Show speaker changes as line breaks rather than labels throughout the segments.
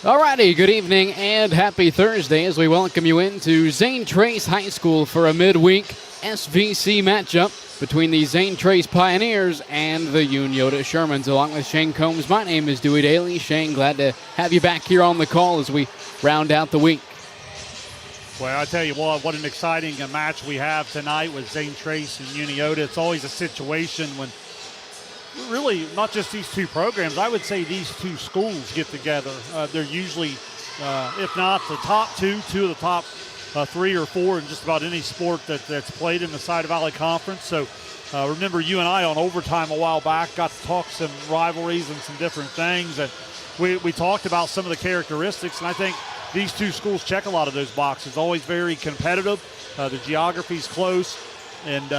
Alrighty, good evening and happy Thursday as we welcome you into Zane Trace High School for a midweek SVC matchup between the Zane Trace Pioneers and the Unioto Shermans. Along with Shane Combs, my name is Dewey Daly. Shane, glad to have you back here on the call as we round out the week.
Well, I tell you what an exciting match we have tonight with Zane Trace and Unioto. It's always a situation when really not just these two programs, I would say these two schools get together. They're usually, if not the top two of the top 3 or 4 in just about any sport that's played in the Side Valley Conference. So remember you and I on Overtime a while back got to talk some rivalries and some different things. And we talked about some of the characteristics, and I think these two schools check a lot of those boxes. Always very competitive. The geography's close. And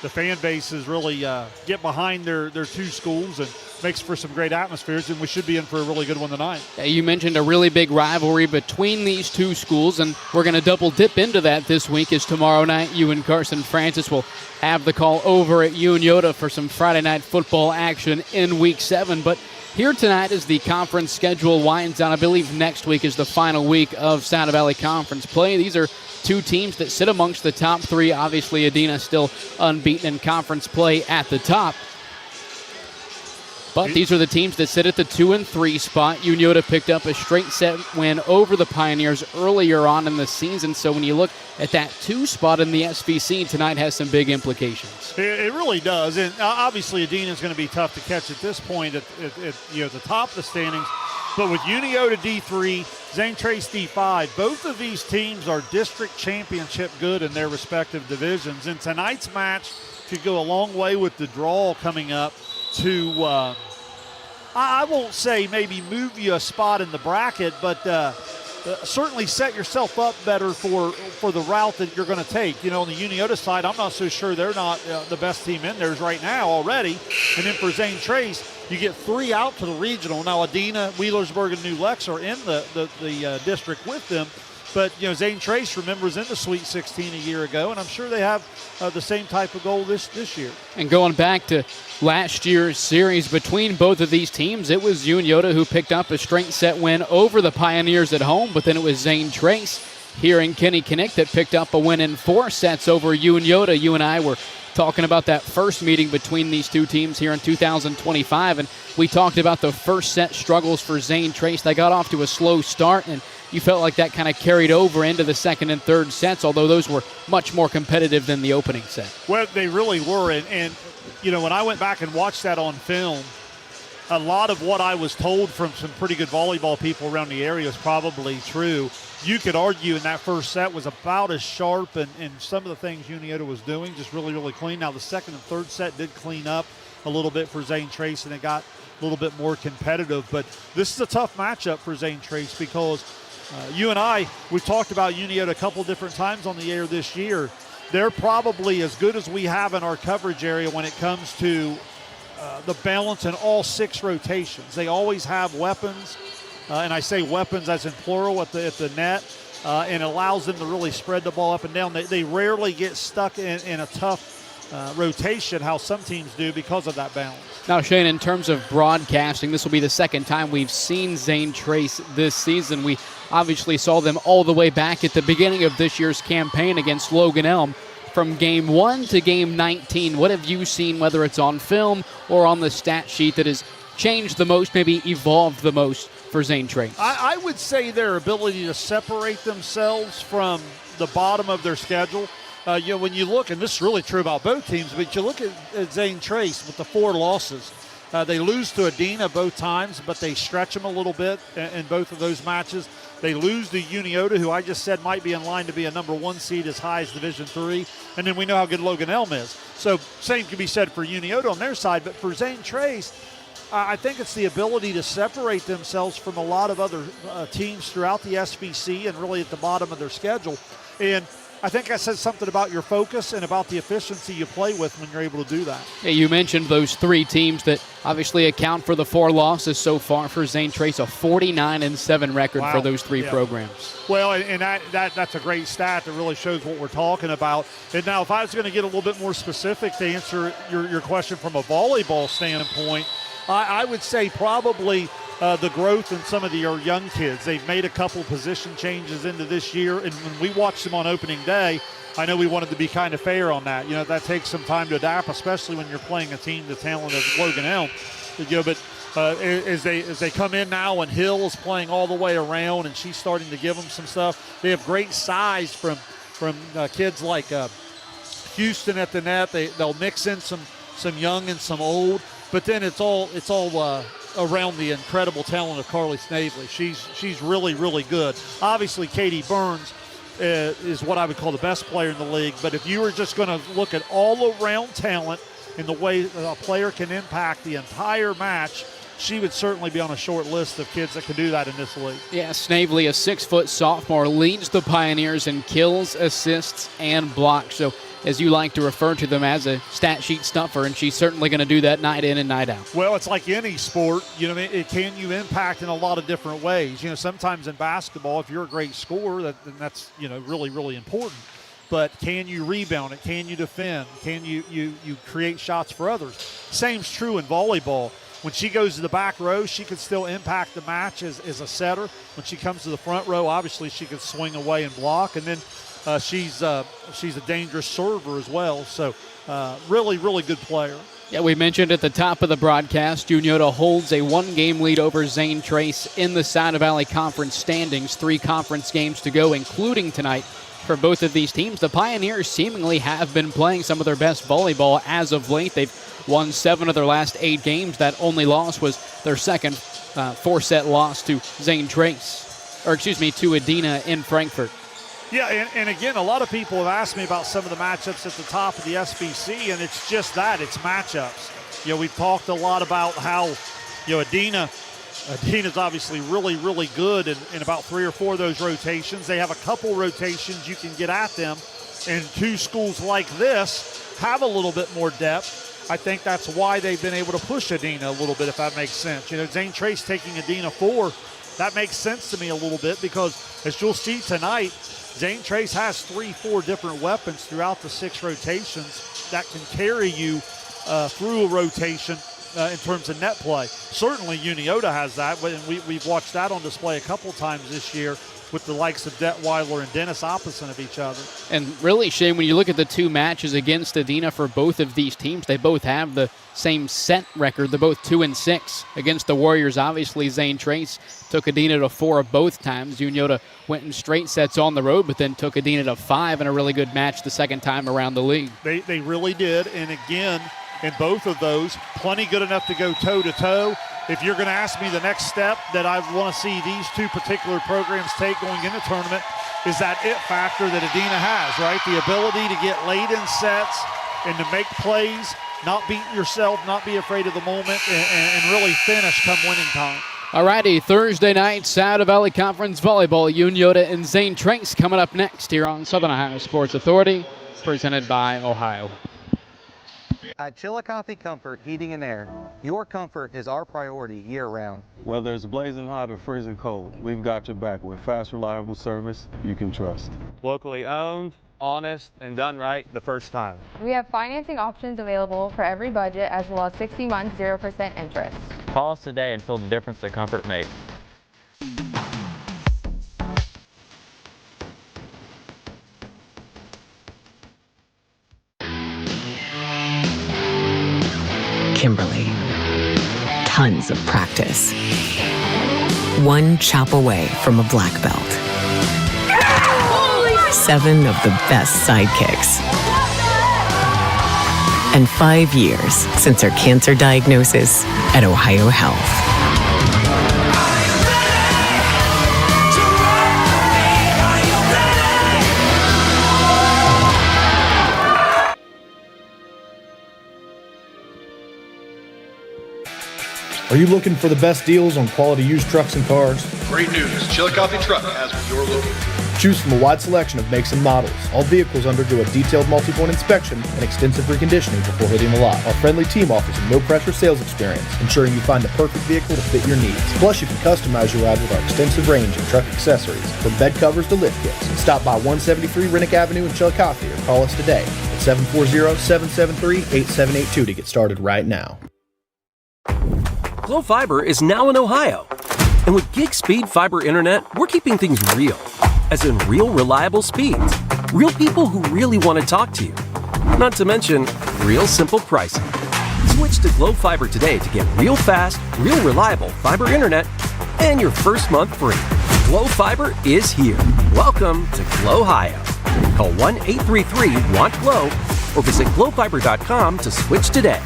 the fan bases really get behind their two schools and makes for some great atmospheres, and we should be in for a really good one tonight.
You mentioned a really big rivalry between these two schools, and we're going to double dip into that this week as tomorrow night you and Carson Francis will have the call over at Unioto for some Friday night football action in Week 7. But here tonight as the conference schedule winds down, I believe next week is the final week of Side Valley Conference play. These are two teams that sit amongst the top 3. Obviously, Adena still unbeaten in conference play at the top. But these are the teams that sit at the 2 and 3 spot. Unioto picked up a straight set win over the Pioneers earlier on in the season. So when you look at that 2 spot in the SVC, tonight has some big implications.
It really does. And obviously, Adena is going to be tough to catch at this point at the top of the standings. But with Unioto D3, Zane Trace D5, both of these teams are district championship good in their respective divisions. And tonight's match could go a long way with the draw coming up to, I won't say maybe move you a spot in the bracket, but certainly set yourself up better for the route that you're going to take. You know, on the Unioto side, I'm not so sure they're not the best team in theirs right now already. And then for Zane Trace, you get 3 out to the regional. Now, Adena, Wheelersburg, and New Lex are in the district with them. But, you know, Zane Trace, remembers in the Sweet 16 a year ago, and I'm sure they have the same type of goal this year.
And going back to last year's series between both of these teams, it was Unioto who picked up a straight set win over the Pioneers at home, but then it was Zane Trace here in Kinnikinnick that picked up a win in 4 sets over Unioto. You and I were talking about that first meeting between these two teams here in 2025, and we talked about the first set struggles for Zane Trace. They got off to a slow start, and you felt like that kind of carried over into the second and third sets, although those were much more competitive than the opening set.
Well, they really were, and you know, when I went back and watched that on film, a lot of what I was told from some pretty good volleyball people around the area is probably true. You could argue in that first set was about as sharp, and some of the things Unioto was doing just really, really clean. Now, the second and third set did clean up a little bit for Zane Trace, and it got a little bit more competitive. But this is a tough matchup for Zane Trace because you and I, we've talked about Unioto a couple different times on the air this year. They're probably as good as we have in our coverage area when it comes to the balance in all 6 rotations. They always have weapons, and I say weapons as in plural at the net, and allows them to really spread the ball up and down. They rarely get stuck in a tough rotation, how some teams do, because of that balance.
Now, Shane, in terms of broadcasting, this will be the second time we've seen Zane Trace this season. We obviously saw them all the way back at the beginning of this year's campaign against Logan Elm. From game 1 to game 19, what have you seen, whether it's on film or on the stat sheet, that has changed the most, maybe evolved the most for Zane Trace?
I would say their ability to separate themselves from the bottom of their schedule. You know, when you look, and this is really true about both teams, but you look at Zane Trace with the 4 losses. They lose to Adena both times, but they stretch them a little bit in both of those matches. They lose to Unioto, who I just said might be in line to be a number 1 seed as high as Division III. And then we know how good Logan Elm is. So same can be said for Unioto on their side. But for Zane Trace, I think it's the ability to separate themselves from a lot of other teams throughout the SVC and really at the bottom of their schedule. And I think I said something about your focus and about the efficiency you play with when you're able to do that.
Yeah, you mentioned those 3 teams that obviously account for the 4 losses so far for Zane Trace, a 49-7 record for those 3 programs.
Well, and that's a great stat that really shows what we're talking about. And now if I was going to get a little bit more specific to answer your question from a volleyball standpoint, I would say probably the growth in some of our young kids. They've made a couple position changes into this year, and when we watched them on opening day, I know we wanted to be kind of fair on that. That takes some time to adapt, especially when you're playing a team the talent of Logan Elm. But as they come in now, and Hill is playing all the way around, and she's starting to give them some stuff. They have great size from kids like Houston at the net. They'll mix in some young and some old, but then it's all around the incredible talent of Carly Snavely. She's really, really good. Obviously, Katie Burns is what I would call the best player in the league, but if you were just going to look at all-around talent and the way a player can impact the entire match, she would certainly be on a short list of kids that can do that in this league.
Yeah, Snavely, a 6-foot sophomore, leads the Pioneers in kills, assists, and blocks. So, as you like to refer to them, as a stat sheet stuffer, and she's certainly going to do that night in and night out.
Well, it's like any sport, it can you impact in a lot of different ways. Sometimes in basketball, if you're a great scorer, that's really, really important. But can you rebound it? Can you defend? Can you create shots for others? Same's true in volleyball. When she goes to the back row, she can still impact the match as a setter. When she comes to the front row, obviously she can swing away and block. And then she's a dangerous server as well. So really, really good player.
Yeah, we mentioned at the top of the broadcast, Unioto holds a 1-game lead over Zane Trace in the Saddle Valley Conference standings. 3 conference games to go, including tonight. For both of these teams, the Pioneers seemingly have been playing some of their best volleyball as of late. They've won 7 of their last 8 games. That only loss was their second 4-set loss to Zane Trace, to Adina in Frankfurt.
Yeah, and again, a lot of people have asked me about some of the matchups at the top of the SBC, and it's just that, it's matchups. We've talked a lot about how, Adina's obviously really, really good in about 3 or 4 of those rotations. They have a couple rotations you can get at them, and 2 schools like this have a little bit more depth. I think that's why they've been able to push Adina a little bit, if that makes sense. Zane Trace taking Adina 4, that makes sense to me a little bit, because as you'll see tonight, Zane Trace has 3-4 different weapons throughout the 6 rotations that can carry you through a rotation in terms of net play. Certainly Unioto has that, and we've watched that on display a couple times this year with the likes of Detweiler and Dennis opposite of each other.
And really, Shane, when you look at the 2 matches against Adina for both of these teams, they both have the same set record. They're both 2-6. Against the Warriors, obviously, Zane Trace took Adina to 4 both times. Unioto went in straight sets on the road, but then took Adina to 5 in a really good match the second time around the league.
They really did, and again, in both of those, plenty good enough to go toe-to-toe. If you're going to ask me the next step that I want to see these 2 particular programs take going into the tournament, is that it factor that Adina has, right? The ability to get late in sets and to make plays, not beat yourself, not be afraid of the moment, and really finish come winning time.
All righty, Thursday night, Saddle Valley Conference Volleyball, Unioto and Zane Trace coming up next here on Southern Ohio Sports Authority, presented by Ohio.
At Chillicothe Comfort Heating and Air, your comfort is our priority year-round.
Whether it's blazing hot or freezing cold, we've got your back with fast, reliable service you can trust.
Locally owned, honest, and done right the first time.
We have financing options available for every budget, as well as 60 months, 0% interest.
Call us today and feel the difference that comfort makes.
Kimberly. Tons of practice. One chop away from a black belt. 7 of the best sidekicks. And 5 years since her cancer diagnosis at Ohio Health.
Are you looking for the best deals on quality used trucks and cars?
Great news, Chillicothe Truck has what you're looking for.
Choose from a wide selection of makes and models. All vehicles undergo a detailed multi-point inspection and extensive reconditioning before hitting the lot. Our friendly team offers a no-pressure sales experience, ensuring you find the perfect vehicle to fit your needs. Plus, you can customize your ride with our extensive range of truck accessories, from bed covers to lift kits. Stop by 173 Rennick Avenue in Chillicothe or call us today at 740-773-8782 to get started right now.
Glo Fiber is now in Ohio. And with gig speed fiber internet, we're keeping things real. As in real, reliable speeds. Real people who really want to talk to you. Not to mention, real simple pricing. Switch to Glo Fiber today to get real fast, real reliable fiber internet and your first month free. Glo Fiber is here. Welcome to Glo-Hio. Call 1-833-WANT-GLO or visit glofiber.com to switch today.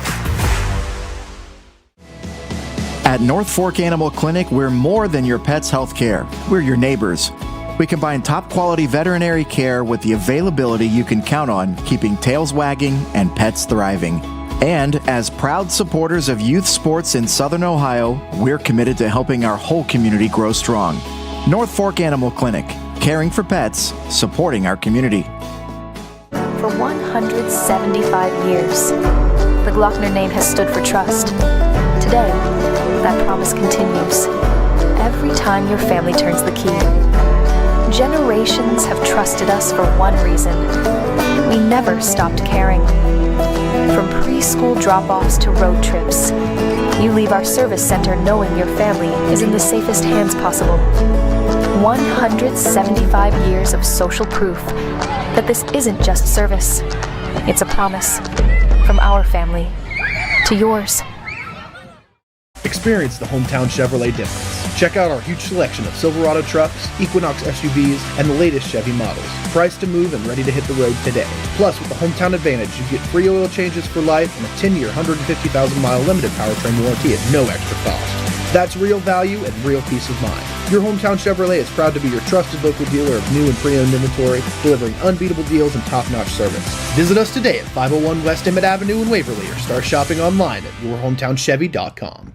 At North Fork Animal Clinic, we're more than your pet's health care. We're your neighbors. We combine top-quality veterinary care with the availability you can count on, keeping tails wagging and pets thriving. And as proud supporters of youth sports in Southern Ohio, we're committed to helping our whole community grow strong. North Fork Animal Clinic, caring for pets, supporting our community.
For 175 years, the Glockner name has stood for trust. Today, that promise continues. Every time your family turns the key. Generations have trusted us for one reason. We never stopped caring. From preschool drop-offs to road trips, you leave our service center knowing your family is in the safest hands possible. 175 years of social proof that this isn't just service. It's a promise from our family to yours.
Experience the hometown Chevrolet difference. Check out our huge selection of Silverado trucks, Equinox SUVs, and the latest Chevy models. Priced to move and ready to hit the road today. Plus, with the Hometown Advantage, you get free oil changes for life and a 10-year, 150,000-mile limited powertrain warranty at no extra cost. That's real value and real peace of mind. Your Hometown Chevrolet is proud to be your trusted local dealer of new and pre-owned inventory, delivering unbeatable deals and top-notch service. Visit us today at 501 West Emmett Avenue in Waverly or start shopping online at yourhometownchevy.com.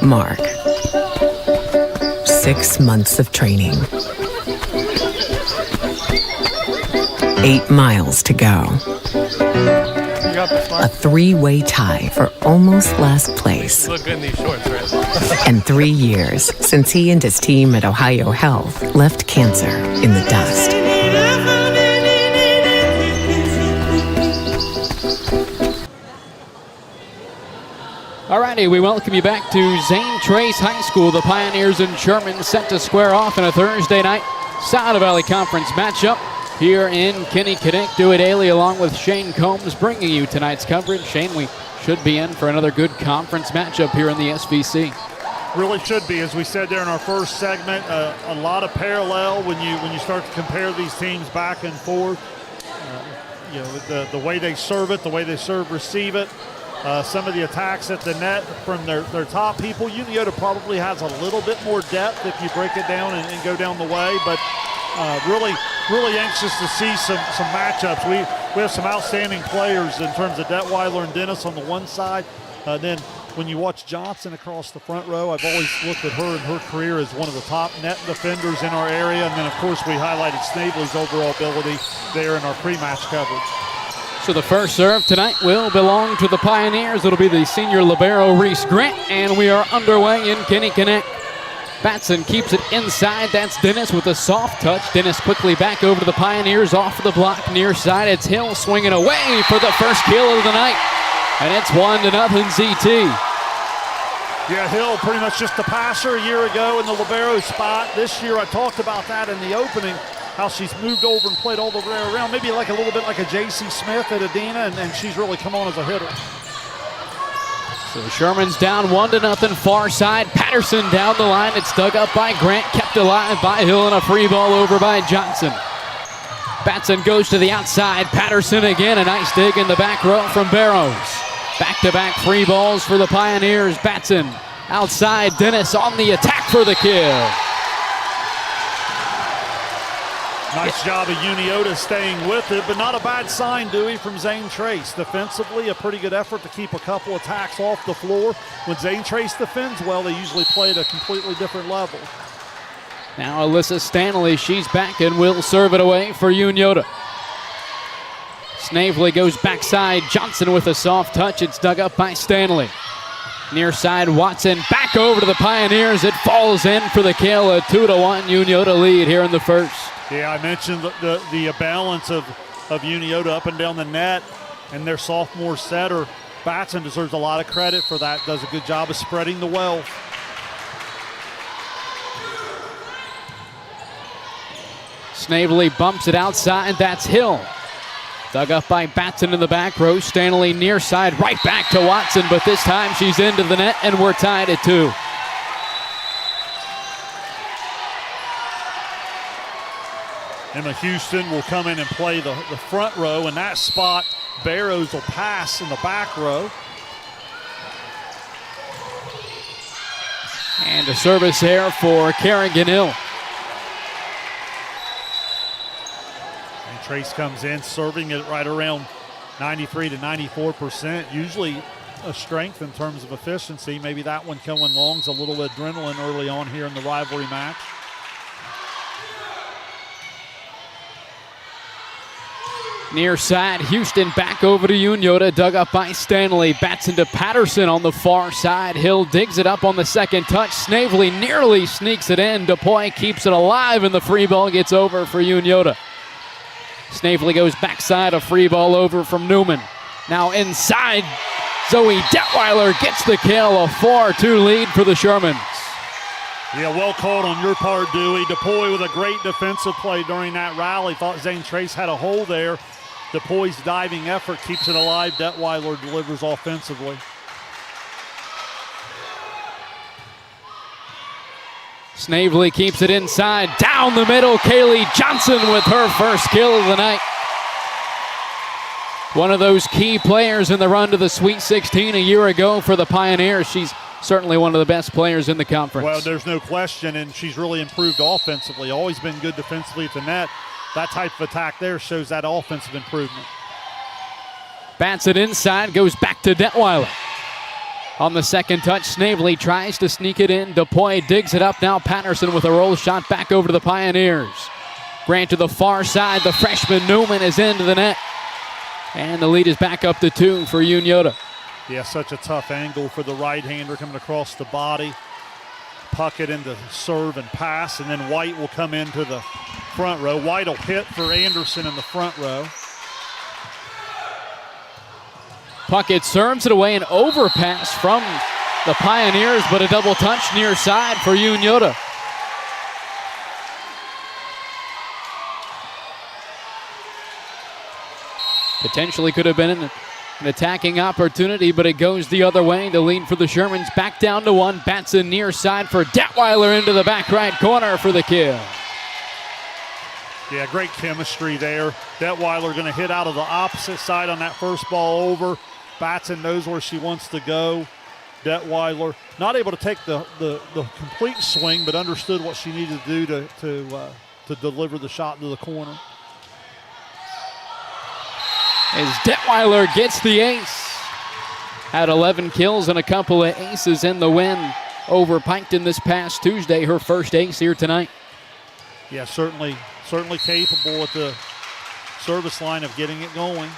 Mark. 6 months of training. 8 miles to go. A 3-way tie for almost last place.
You look good in these shorts, right?
And 3 years since he and his team at Ohio Health left cancer in the dust.
Alrighty, we welcome you back to Zane Trace High School. The Pioneers and Shermans set to square off in a Thursday night South Valley Conference matchup here in Kinnikinnick. Dewey Daly along with Shane Combs bringing you tonight's coverage. Shane, we should be in for another good conference matchup here in the SVC.
Really should be, as we said there in our first segment. A lot of parallel when you start to compare these teams back and forth. The way they serve it, the way they serve receive it. Some of the attacks at the net from their top people. Unioto probably has a little bit more depth if you break it down and go down the way, but really anxious to see some matchups. We have some outstanding players in terms of Detweiler and Dennis on the one side. Then when you watch Johnson across the front row, I've always looked at her and her career as one of the top net defenders in our area. And then, of course, we highlighted Snavely's overall ability there in our pre-match coverage.
So the first serve tonight will belong to the Pioneers. It'll be the senior libero Reese Grant, and we are underway in Kinnikinnick. Batson keeps it inside. That's Dennis with a soft touch. Dennis quickly back over to the Pioneers, off the block near side. It's Hill swinging away for the first kill of the night, and it's 1-0 ZT.
Yeah, Hill pretty much just a passer a year ago in the libero spot. This year I talked about that in the opening, how she's moved over and played all the way around, maybe like a little bit like a J.C. Smith at Adena, and she's really come on as a hitter.
So Sherman's down 1-0 far side. Patterson down the line. It's dug up by Grant, kept alive by Hill, and a free ball over by Johnson. Batson goes to the outside. Patterson again, a nice dig in the back row from Barrows. Back-to-back free balls for the Pioneers. Batson outside. Dennis on the attack for the kill.
Nice job of Unioto staying with it, but not a bad sign, Dewey, from Zane Trace. Defensively, a pretty good effort to keep a couple attacks off the floor. When Zane Trace defends well, they usually play at a completely different level.
Now Alyssa Stanley, she's back and will serve it away for Unioto. Snavely goes backside. Johnson with a soft touch. It's dug up by Stanley. Near side, Watson back over to the Pioneers. It falls in for the kill. A 2-1 Unioto lead here in the first.
Yeah, I mentioned the balance of Unioto up and down the net. And their sophomore setter, Batson, deserves a lot of credit for that. Does a good job of spreading the wealth.
Snavely bumps it outside. That's Hill. Dug up by Batson in the back row. Stanley near side, right back to Watson, but this time she's into the net, and we're tied at 2.
Emma Houston will come in and play the front row. In that spot, Barrows will pass in the back row.
And a service here for Kerrigan Hill.
And Trace comes in, serving it right around 93 to 94%. Usually a strength in terms of efficiency. Maybe that one coming long's a little adrenaline early on here in the rivalry match.
Near side, Houston back over to Unioto, dug up by Stanley. Bats into Patterson on the far side. Hill digs it up on the second touch. Snavely nearly sneaks it in. DuPuy keeps it alive, and the free ball gets over for Unioto. Snavely goes backside, a free ball over from Newman. Now inside, Zoe Detweiler gets the kill, a 4-2 lead for the Shermans.
Yeah, well called on your part, Dewey. DuPuy with a great defensive play during that rally. Thought Zane Trace had a hole there. DuPuy's diving effort keeps it alive. Detweiler delivers offensively.
Snavely keeps it inside. Down the middle, Kaylee Johnson with her first kill of the night. One of those key players in the run to the Sweet 16 a year ago for the Pioneers. She's certainly one of the best players in the conference.
Well, there's no question, and she's really improved offensively. Always been good defensively at the net. That type of attack there shows that offensive improvement.
Bats it inside, goes back to Detweiler. On the second touch, Snavely tries to sneak it in. DuPuy digs it up. Now Patterson with a roll shot back over to the Pioneers. Grant to the far side. The freshman Newman is into the net. And the lead is back up to 2 for Unioto.
Yeah, such a tough angle for the right-hander coming across the body. Puck it into serve and pass, and then White will come into the front row. White will hit for Anderson in the front row.
Puckett serves it away, an overpass from the Pioneers, but a double touch near side for Unioto. Potentially could have been an attacking opportunity, but it goes the other way. The lead for the Shermans back down to 1. Batson near side for Detweiler into the back right corner for the kill.
Yeah, great chemistry there. Detweiler going to hit out of the opposite side on that first ball over. Batson knows where she wants to go. Detweiler not able to take the complete swing, but understood what she needed to do to deliver the shot into the corner.
As Detweiler gets the ace. Had 11 kills and a couple of aces in the win over Piketon this past Tuesday. Her first ace here tonight.
Yeah, certainly capable at the service line of getting it going.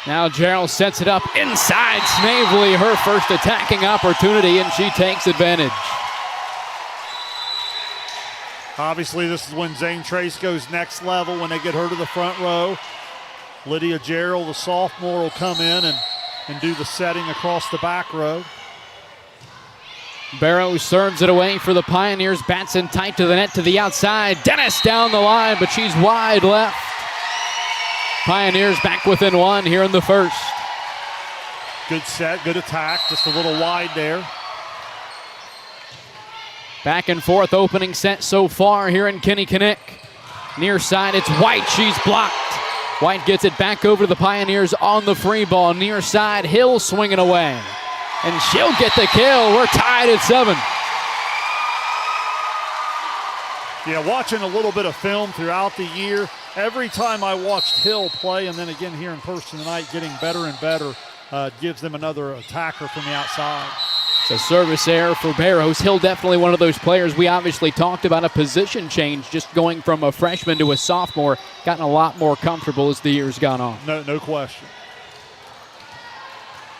Now Gerald sets it up inside Snavely, her first attacking opportunity, and she takes advantage.
Obviously, this is when Zane Trace goes next level when they get her to the front row. Lydia Gerald, the sophomore, will come in and do the setting across the back row.
Barrow serves it away for the Pioneers. Batson tight to the net to the outside. Dennis down the line, but she's wide left. Pioneers back within 1 here in the first.
Good set, good attack, just a little wide there.
Back and forth opening set so far here in Kinnickinnick. Near side, it's White, she's blocked. White gets it back over to the Pioneers on the free ball. Near side, Hill swinging away. And she'll get the kill. We're tied at 7.
Yeah, watching a little bit of film throughout the year, every time I watched Hill play, and then again here in person tonight, getting better and better, gives them another attacker from the outside.
It's a service error for Barrows. Hill definitely one of those players we obviously talked about, a position change, just going from a freshman to a sophomore, gotten a lot more comfortable as the year's gone on.
No question.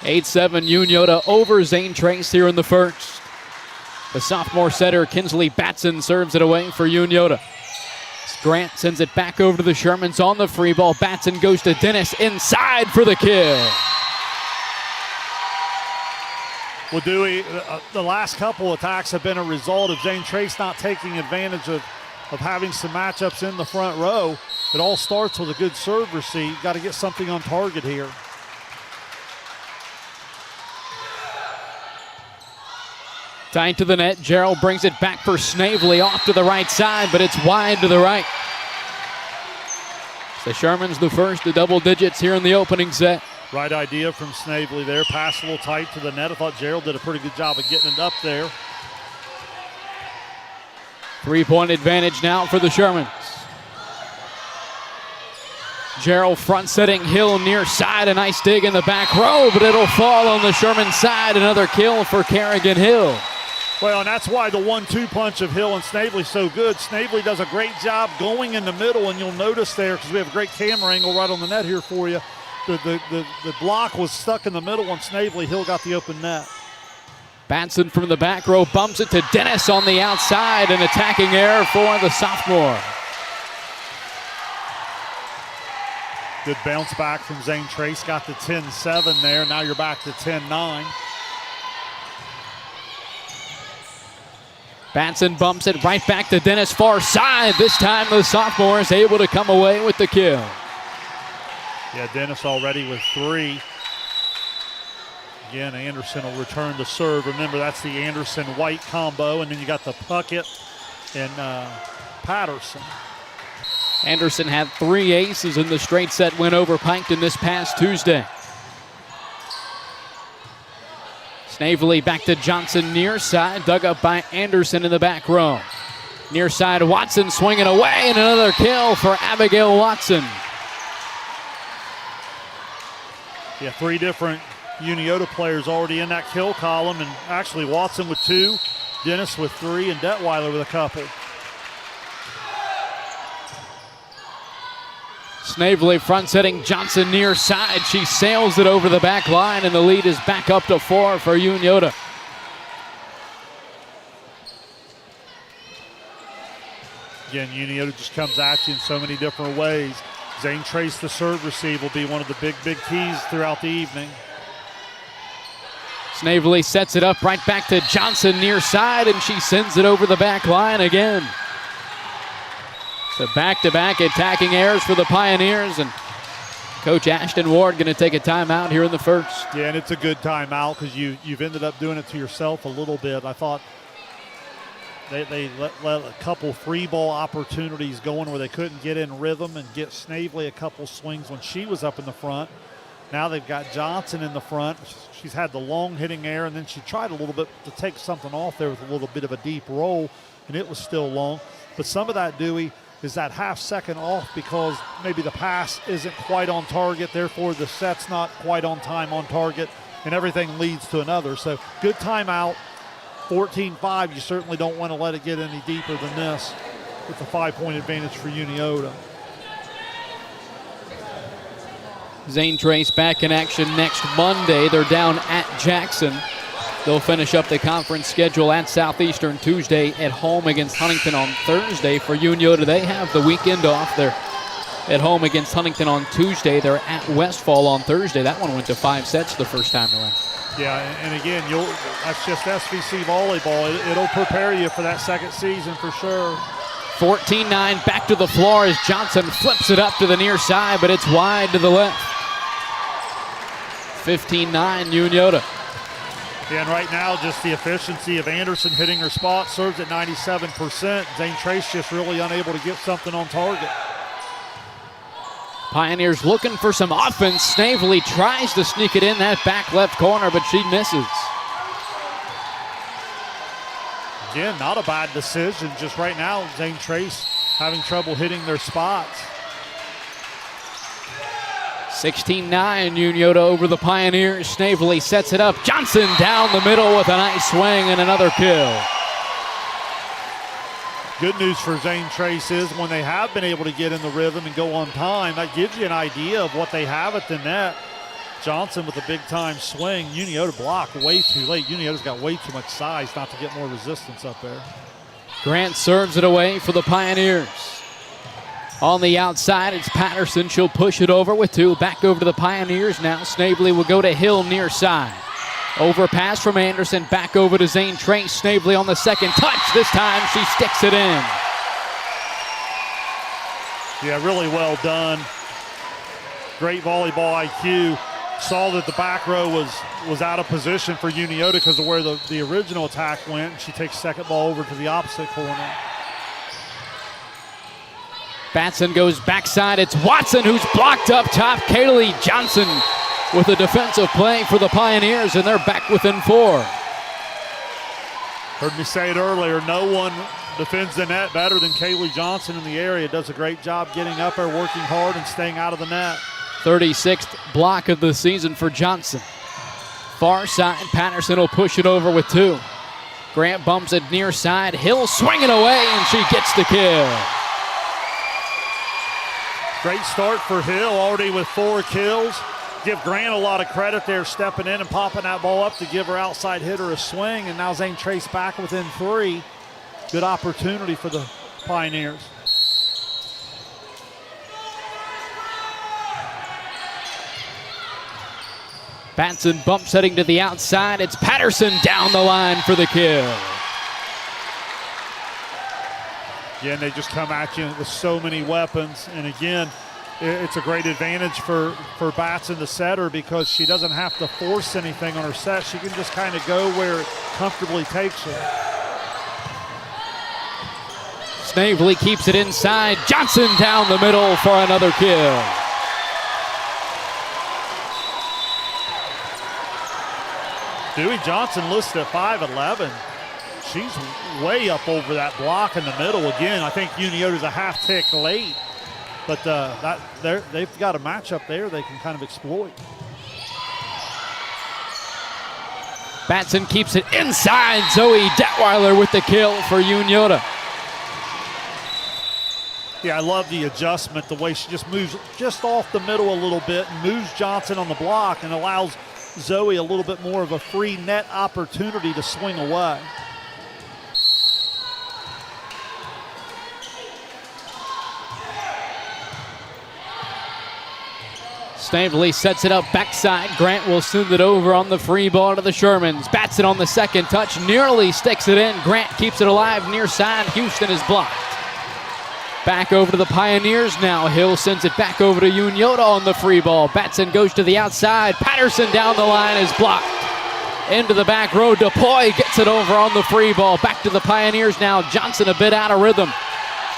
8-7 Unioto over Zane Trace here in the first. The sophomore setter Kinsley Batson serves it away for Unioto. Grant sends it back over to the Shermans on the free ball. Batson goes to Dennis inside for the kill.
Well, Dewey, the last couple attacks have been a result of Zane Trace not taking advantage of having some matchups in the front row. It all starts with a good serve receive. Got to get something on target here.
Tied to the net. Gerald brings it back for Snavely off to the right side, but it's wide to the right. So Sherman's the first to double digits here in the opening set.
Right idea from Snavely there. Pass a little tight to the net. I thought Gerald did a pretty good job of getting it up there.
3-point advantage now for the Shermans. Gerald front setting Hill near side. A nice dig in the back row, but it'll fall on the Sherman side. Another kill for Kerrigan Hill.
Well, and that's why the 1-2 punch of Hill and Snavely is so good. Snavely does a great job going in the middle, and you'll notice there, because we have a great camera angle right on the net here for you, the block was stuck in the middle on Snavely. Hill got the open net.
Batson from the back row bumps it to Dennis on the outside. An attacking error for the sophomore.
Good bounce back from Zane Trace. Got the 10-7 there. Now you're back to 10-9.
Batson bumps it right back to Dennis far side. This time the sophomore is able to come away with the kill.
Yeah, Dennis already with 3. Again, Anderson will return the serve. Remember, that's the Anderson-White combo, and then you got the Puckett and Patterson.
Anderson had 3 aces in the straight set win over Piketon this past Tuesday. Snavely back to Johnson near side, dug up by Anderson in the back row. Near side, Watson swinging away, and another kill for Abigail Watson.
Yeah, 3 different Unioto players already in that kill column, and actually Watson with 2, Dennis with 3, and Detweiler with a couple.
Snavely front setting Johnson near side. She sails it over the back line, and the lead is back up to 4 for Unioto.
Again, Unioto just comes at you in so many different ways. Zane Trace, the serve receive, will be one of the big keys throughout the evening.
Snavely sets it up right back to Johnson near side, and she sends it over the back line again. So back-to-back attacking errors for the Pioneers, and Coach Ashton Ward going to take a timeout here in the first.
Yeah, and it's a good timeout because you've ended up doing it to yourself a little bit. I thought they let a couple free ball opportunities going where they couldn't get in rhythm and get Snavely a couple swings when she was up in the front. Now they've got Johnson in the front. She's had the long hitting air, and then she tried a little bit to take something off there with a little bit of a deep roll, and it was still long. But some of that, Dewey, is that half second off because maybe the pass isn't quite on target, therefore the set's not quite on time on target, and everything leads to another. So good timeout, 14-5. You certainly don't want to let it get any deeper than this with the 5-point advantage for Unioto.
Zane Trace back in action next Monday. They're down at Jackson. They'll finish up the conference schedule at Southeastern Tuesday, at home against Huntington on Thursday. For Unioto, they have the weekend off. They're at home against Huntington on Tuesday. They're at Westfall on Thursday. That one went to 5 sets the first time around.
Yeah, and again, that's just SVC volleyball. It'll prepare you for that second season for sure.
14-9, back to the floor as Johnson flips it up to the near side, but it's wide to the left. 15-9, Unioto.
And right now, just the efficiency of Anderson hitting her spot, serves at 97%. Zane Trace just really unable to get something on target.
Pioneers looking for some offense. Snavely tries to sneak it in that back left corner, but she misses.
Again, not a bad decision. Just right now, Zane Trace having trouble hitting their spots.
16-9, Unioto over the Pioneers. Snavely sets it up. Johnson down the middle with a nice swing and another kill.
Good news for Zane Trace is when they have been able to get in the rhythm and go on time, that gives you an idea of what they have at the net. Johnson with a big-time swing. Unioto blocked way too late. Unioto's got way too much size not to get more resistance up there.
Grant serves it away for the Pioneers. On the outside, it's Patterson. She'll push it over with 2. Back over to the Pioneers now. Snavely will go to Hill near side. Overpass from Anderson. Back over to Zane Trace. Snavely on the second touch. This time she sticks it in.
Yeah, really well done. Great volleyball IQ. Saw that the back row was out of position for Unioto because of where the original attack went. She takes second ball over to the opposite corner.
Batson goes backside. It's Watson who's blocked up top. Kaylee Johnson with a defensive play for the Pioneers, and they're back within 4.
Heard me say it earlier, no one defends the net better than Kaylee Johnson in the area. Does a great job getting up there, working hard, and staying out of the net.
36th block of the season for Johnson. Far side, Patterson will push it over with 2. Grant bumps it near side. Hill swinging away, and she gets the kill.
Great start for Hill, already with 4 kills. Give Grant a lot of credit there, stepping in and popping that ball up to give her outside hitter a swing, and now Zane Trace back within 3. Good opportunity for the Pioneers.
Batson bumps heading to the outside. It's Patterson down the line for the kill.
Again, they just come at you with so many weapons. And again, it's a great advantage for Batson, the setter, because she doesn't have to force anything on her set. She can just kind of go where it comfortably takes her.
Snavely keeps it inside. Johnson down the middle for another kill.
Dewey Johnson listed at 5'11". She's way up over that block in the middle. Again, I think Unioto's a half tick late, but they've got a matchup there they can kind of exploit.
Batson keeps it inside. Zoe Detweiler with the kill for Unioto.
Yeah, I love the adjustment, the way she just moves just off the middle a little bit and moves Johnson on the block and allows Zoe a little bit more of a free net opportunity to swing away.
Snavely sets it up backside. Grant will send it over on the free ball to the Shermans. Batson on the second touch, nearly sticks it in. Grant keeps it alive near side. Houston is blocked. Back over to the Pioneers now. Hill sends it back over to Unioto on the free ball. Batson goes to the outside. Patterson down the line is blocked. Into the back row. DePoy gets it over on the free ball. Back to the Pioneers now. Johnson a bit out of rhythm.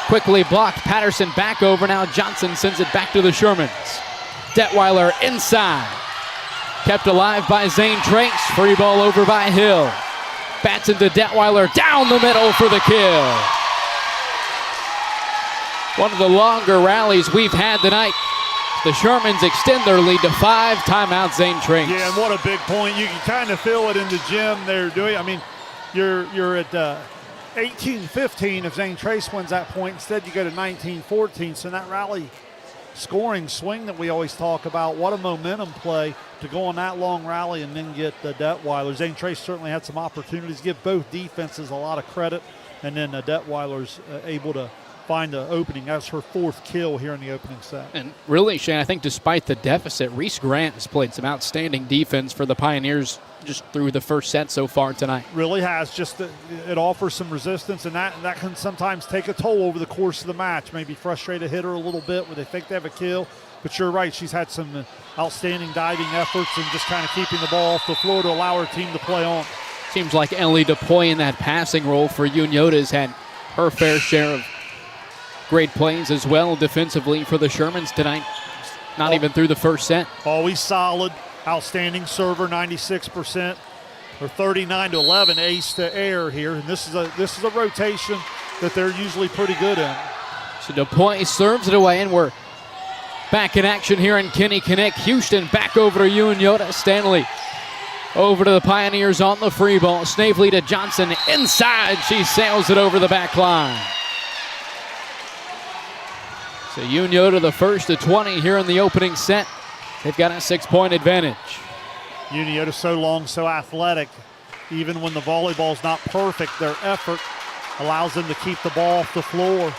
Quickly blocked. Patterson back over now. Johnson sends it back to the Shermans. Detweiler inside. Kept alive by Zane Trace. Free ball over by Hill. Batson to Detweiler down the middle for the kill. One of the longer rallies we've had tonight. The Shermans extend their lead to 5. Timeout, Zane Trace.
Yeah, and what a big point. You can kind of feel it in the gym they're doing. I mean, you're at 18-15 if Zane Trace wins that point. Instead, you go to 19-14. So in that rally scoring swing that we always talk about, what a momentum play to go on that long rally and then get the Detweiler. Zane Trace certainly had some opportunities. Give both defenses a lot of credit. And then Detweiler's able to find the opening. That's her 4th kill here in the opening set.
And really, Shane, I think despite the deficit, Reese Grant has played some outstanding defense for the Pioneers just through the first set so far tonight.
Really has. Just it offers some resistance, and that can sometimes take a toll over the course of the match. Maybe frustrate a hitter a little bit where they think they have a kill. But you're right, she's had some outstanding diving efforts and just kind of keeping the ball off the floor to allow her team to play on.
Seems like Ellie DePoy in that passing role for Unioto has had her fair share of great plays as well defensively for the Shermans tonight. Not even through the first set.
Always solid, outstanding server, 96%. Or 39-11 ace to air here, and this is a rotation that they're usually pretty good in.
So DePoy serves it away, and we're back in action here in Kenny Kinnick. Houston back over to Unioto. Stanley over to the Pioneers on the free ball. Snavely to Johnson inside. She sails it over the back line. So Unioto the first to 20 here in the opening set. They've got a 6-point advantage.
Unioto so long, so athletic. Even when the volleyball's not perfect, their effort allows them to keep the ball off the floor.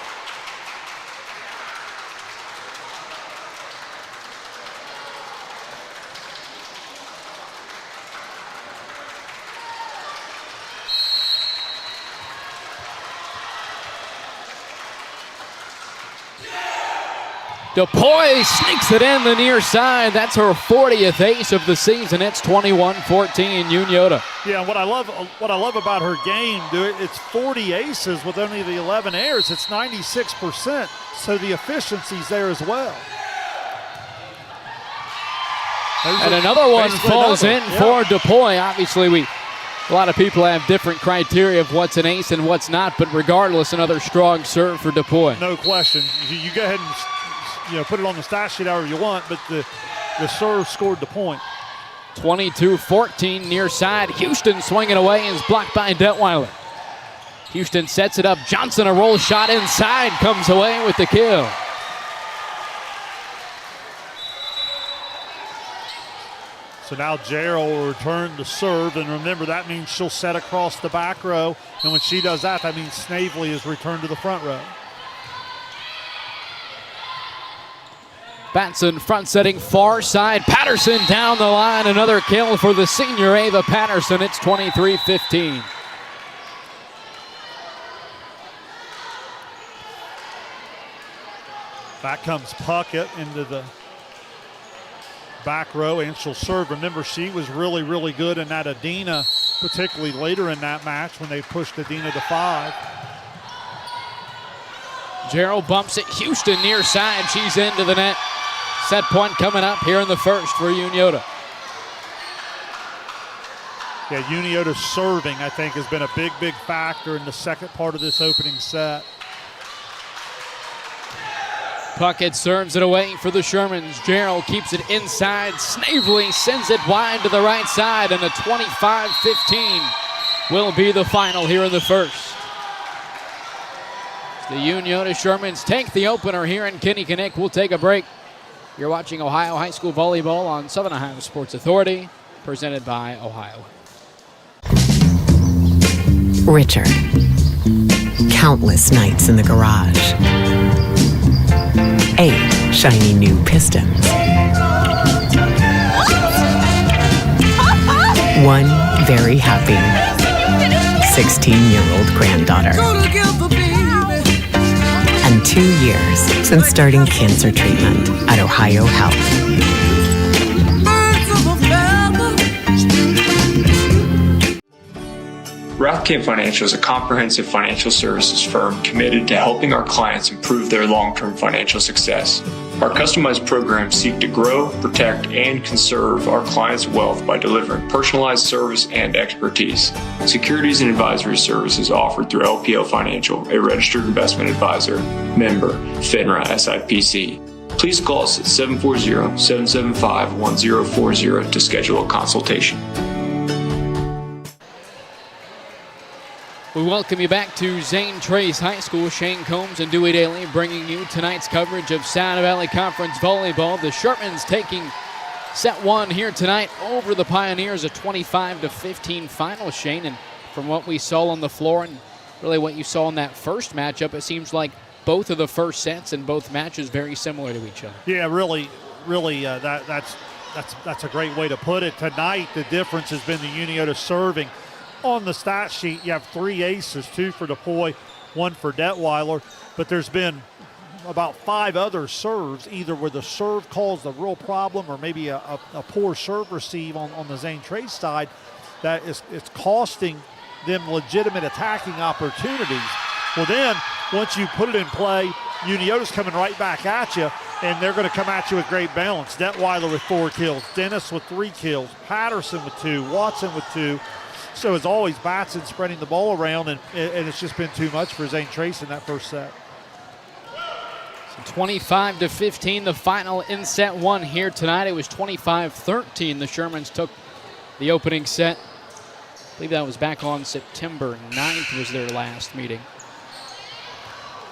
DuPoy sneaks it in the near side. That's her 40th ace of the season. It's 21-14 Unioto.
Yeah, what I love about her game, it's 40 aces with only the 11 airs. It's 96%, so the efficiency's there as well.
And another one falls in for DuPoy. Obviously, a lot of people have different criteria of what's an ace and what's not, but regardless, another strong serve for DuPoy.
No question. You go ahead and put it on the stat sheet however you want, but the serve scored the point.
22-14 near side. Houston swinging away is blocked by Detweiler. Houston sets it up. Johnson, a roll shot inside, comes away with the kill.
So now Gerald will return to serve, and remember that means she'll set across the back row, and when she does that, that means Snavely is returned to the front row.
Batson front setting far side. Patterson down the line. Another kill for the senior Ava Patterson. It's 23-15.
Back comes Puckett into the back row, and she'll serve. Remember, she was really, really good in that Adina, particularly later in that match when they pushed Adina to 5.
Gerald bumps it. Houston near side. She's into the net. Set point coming up here in the first for Unioto.
Yeah, Unioto's serving, I think, has been a big, big factor in the second part of this opening set.
Puckett serves it away for the Shermans. Gerald keeps it inside. Snavely sends it wide to the right side, and a 25-15 will be the final here in the first. The Unioto Shermans take the opener here in Kinnickinnick. We'll take a break. You're watching Ohio High School Volleyball on Southern Ohio Sports Authority, presented by Ohio.
Richard. Countless nights in the garage. 8 shiny new pistons. 1 very happy 16-year-old granddaughter. And 2 years since starting cancer treatment at Ohio Health.
Rathkamp Financial is a comprehensive financial services firm committed to helping our clients improve their long-term financial success. Our customized programs seek to grow, protect, and conserve our clients' wealth by delivering personalized service and expertise. Securities and advisory services offered through LPL Financial, a registered investment advisor, member, FINRA SIPC. Please call us at 740-775-1040 to schedule a consultation.
We welcome you back to Zane Trace High School. Shane Combs and Dewey Daly bringing you tonight's coverage of Sound Valley Conference Volleyball. The Shermans taking set 1 here tonight over the Pioneers, a 25-15 final, Shane. And from what we saw on the floor and really what you saw in that first matchup, it seems like both of the first sets and both matches very similar to each other.
Yeah, really, that's a great way to put it. Tonight, the difference has been the Unioto serving. On the stat sheet, you have 3 aces, 2 for DuPoy, 1 for Detweiler, but there's been about 5 other serves, either where the serve caused a real problem or maybe a poor serve receive on the Zane Trace side that it's costing them legitimate attacking opportunities. Well, then, once you put it in play, Unioto's coming right back at you, and they're going to come at you with great balance. Detweiler with 4 kills, Dennis with 3 kills, Patterson with 2, Watson with 2. So as always, Batson spreading the ball around, and it's just been too much for Zane Trace in that first set.
So 25-15, the final in set 1 here tonight. It was 25-13. The Shermans took the opening set. I believe that was back on September 9th was their last meeting.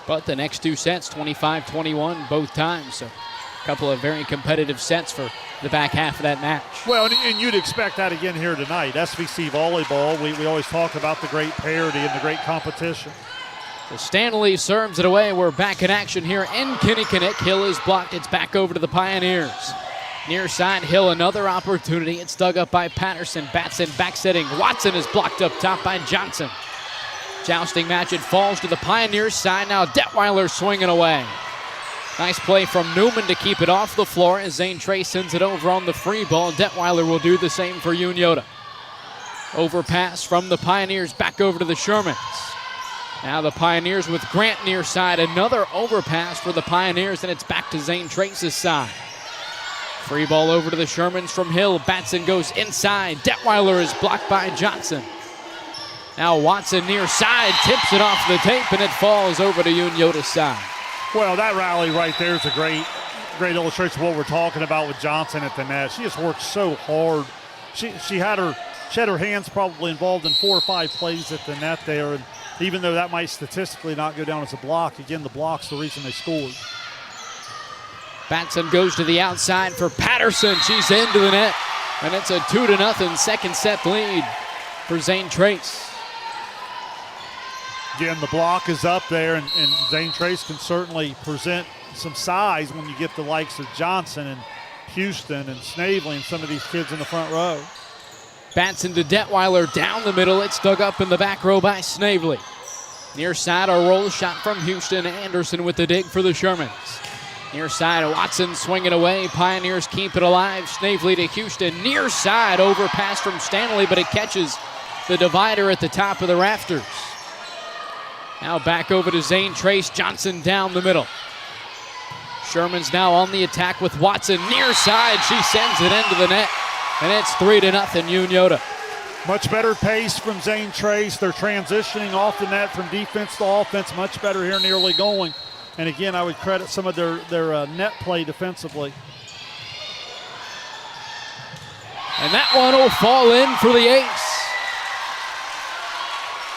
But the next 2 sets, 25-21 both times. So a couple of very competitive sets for the back half of that match.
Well, and you'd expect that again here tonight. SVC volleyball, we always talk about the great parity and the great competition.
So Stanley serves it away. We're back in action here in Kinnickinnick. Hill is blocked. It's back over to the Pioneers. Near side, Hill, another opportunity. It's dug up by Patterson. Batson back setting. Watson is blocked up top by Johnson. Jousting match, it falls to the Pioneers side. Now Detweiler swinging away. Nice play from Newman to keep it off the floor as Zane Trace sends it over on the free ball. Detweiler will do the same for Unioto. Overpass from the Pioneers back over to the Shermans. Now the Pioneers with Grant near side. Another overpass for the Pioneers, and it's back to Zane Trace's side. Free ball over to the Shermans from Hill. Batson goes inside. Detweiler is blocked by Johnson. Now Watson near side, tips it off the tape, and it falls over to Unioto's side.
Well, that rally right there is a great illustration of what we're talking about with Johnson at the net. She just worked so hard. She had her hands probably involved in 4 or 5 plays at the net there, and even though that might statistically not go down as a block, again, the block's the reason they scored.
Batson goes to the outside for Patterson. She's into the net, and it's a 2-0 second set lead for Zane Trace.
Again, the block is up there, and Zane Trace can certainly present some size when you get the likes of Johnson and Houston and Snavely and some of these kids in the front row.
Batson to Detweiler down the middle. It's dug up in the back row by Snavely. Near side, a roll shot from Houston. Anderson with the dig for the Shermans. Near side, Watson swinging away. Pioneers keep it alive. Snavely to Houston. Near side, overpass from Stanley, but it catches the divider at the top of the rafters. Now back over to Zane Trace. Johnson down the middle. Sherman's now on the attack with Watson. Near side, she sends it into the net. And it's 3-0 Unioto.
Much better pace from Zane Trace. They're transitioning off the net from defense to offense. Much better here in the early going. And again, I would credit some of their net play defensively.
And that one will fall in for the ace.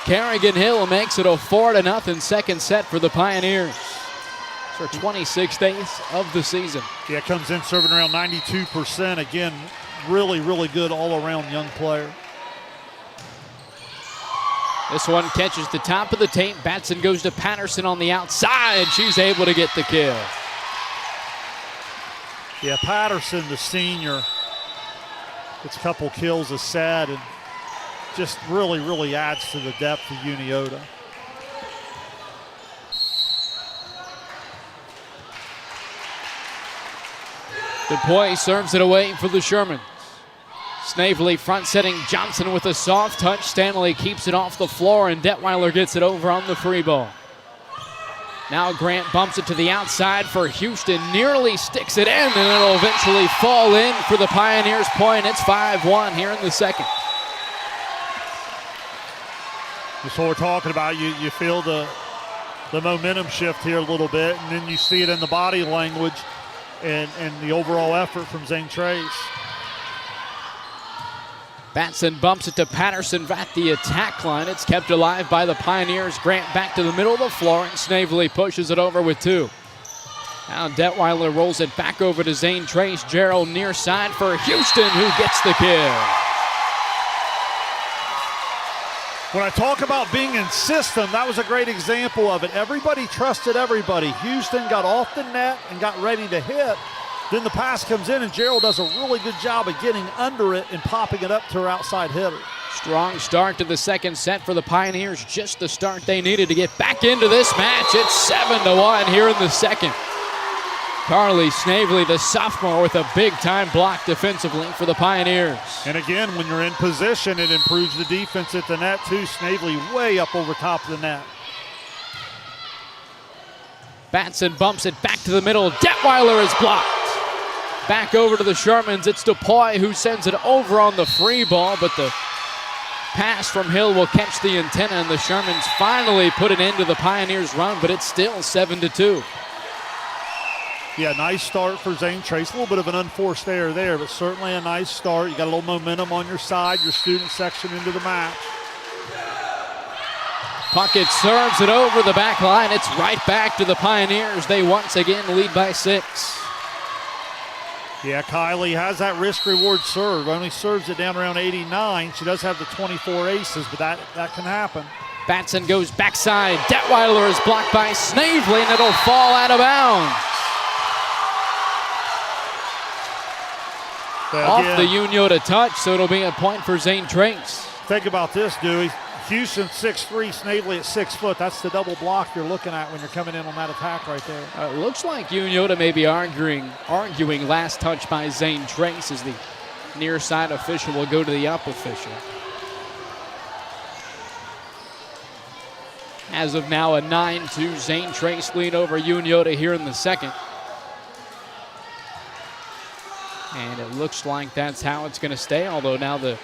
Kerrigan Hill makes it a 4-0 second set for the Pioneers. It's her 26th ace of the season.
Yeah, comes in serving around 92%. Again, really, really good all-around young player.
This one catches the top of the tape. Batson goes to Patterson on the outside. She's able to get the kill.
Yeah, Patterson, the senior, gets a couple kills a set and just really, really adds to the depth of Unioto.
DuPois serves it away for the Shermans. Snavely front-setting Johnson with a soft touch. Stanley keeps it off the floor, and Detweiler gets it over on the free ball. Now Grant bumps it to the outside for Houston. Nearly sticks it in, and it'll eventually fall in for the Pioneers' point. It's 5-1 here in the second.
That's what we're talking about. You feel the momentum shift here a little bit, and then you see it in the body language and the overall effort from Zane Trace.
Batson bumps it to Patterson at the attack line. It's kept alive by the Pioneers. Grant back to the middle of the floor, and Snavely pushes it over with 2. Now Detweiler rolls it back over to Zane Trace. Gerald near side for Houston, who gets the kill.
When I talk about being in system, that was a great example of it. Everybody trusted everybody. Houston got off the net and got ready to hit. Then the pass comes in, and Gerald does a really good job of getting under it and popping it up to her outside hitter.
Strong start to the second set for the Pioneers. Just the start they needed to get back into this match. It's 7-1 here in the second. Carly Snavely, the sophomore, with a big-time block defensively for the Pioneers.
And again, when you're in position, it improves the defense at the net too. Snavely way up over top of the net.
Batson bumps it back to the middle. Detweiler is blocked. Back over to the Shermans. It's DuPois who sends it over on the free ball, but the pass from Hill will catch the antenna, and the Shermans finally put an end to the Pioneers' run, but it's still 7-2.
Yeah, nice start for Zane Trace. A little bit of an unforced error there, but certainly a nice start. You got a little momentum on your side, your student section into the match.
Puckett serves it over the back line. It's right back to the Pioneers. They once again lead by 6.
Yeah, Kylie has that risk-reward serve. Only serves it down around 89. She does have the 24 aces, but that can happen.
Batson goes backside. Detweiler is blocked by Snavely, and it'll fall out of bounds. Off the Unioto touch, so it'll be a point for Zane Trace.
Think about this, Dewey. Houston 6'3", Snavely at 6 foot. That's the double block you're looking at when you're coming in on that attack right there.
Looks like Unioto may be arguing last touch by Zane Trace as the near side official will go to the up official. As of now, a 9-2 Zane Trace lead over Unioto here in the second. And it looks like that's how it's going to stay, although now the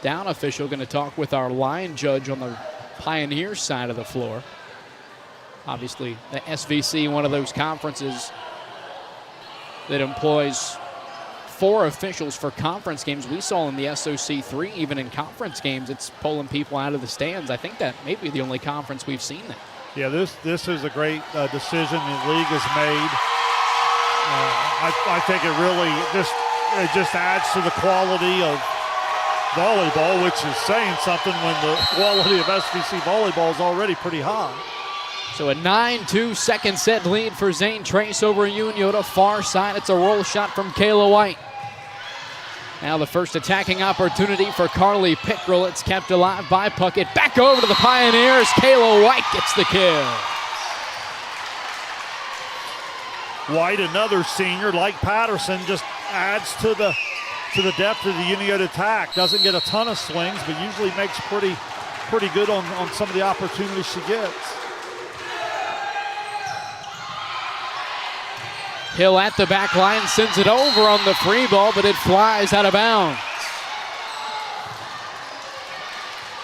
down official going to talk with our line judge on the Pioneer side of the floor. Obviously, the SVC, one of those conferences that employs 4 officials for conference games. We saw in the SOC 3, even in conference games, it's pulling people out of the stands. I think that may be the only conference we've seen that.
Yeah, this is a great decision the league has made. I think it really just adds to the quality of volleyball, which is saying something when the quality of SVC volleyball is already pretty high.
So a 9-2 second set lead for Zane Trace over Unioto. Far side, it's a roll shot from Kayla White. Now the first attacking opportunity for Carly Pickrell. It's kept alive by Puckett. Back over to the Pioneers. Kayla White gets the kill.
White, another senior like Patterson, just adds to the depth of the Unioto attack. Doesn't get a ton of swings, but usually makes pretty good on some of the opportunities she gets.
Hill at the back line, sends it over on the free ball, but it flies out of bounds.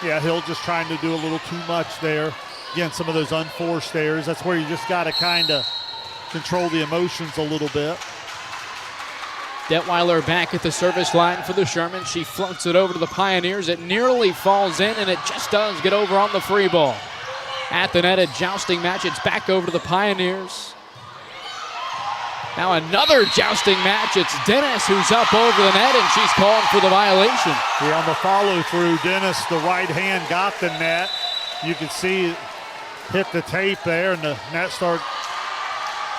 Yeah, Hill just trying to do a little too much there. Again, some of those unforced errors. That's where you just got to kind of control the emotions a little bit.
Detweiler back at the service line for the Shermans. She floats it over to the Pioneers. It nearly falls in, and it just does get over on the free ball. At the net, a jousting match. It's back over to the Pioneers. Now another jousting match. It's Dennis who's up over the net, and she's called for the violation.
Yeah, on the follow-through, Dennis, the right hand got the net. You can see it hit the tape there, and the net started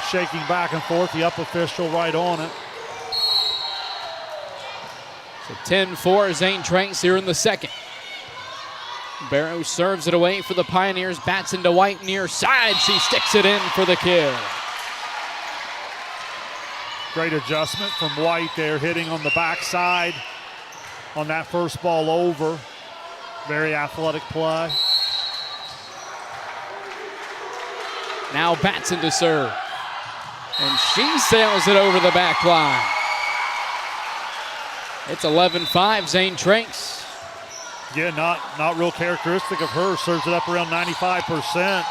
shaking back and forth. The up official right on it.
So 10-4 Zane Trace here in the second. Barrow serves it away for the Pioneers. Bats into White near side. She sticks it in for the kill.
Great adjustment from White there, hitting on the backside on that first ball over. Very athletic play.
Now Batson to serve. And she sails it over the back line. It's 11-5, Zane Trace.
Yeah, not real characteristic of her. Serves it up around 95%.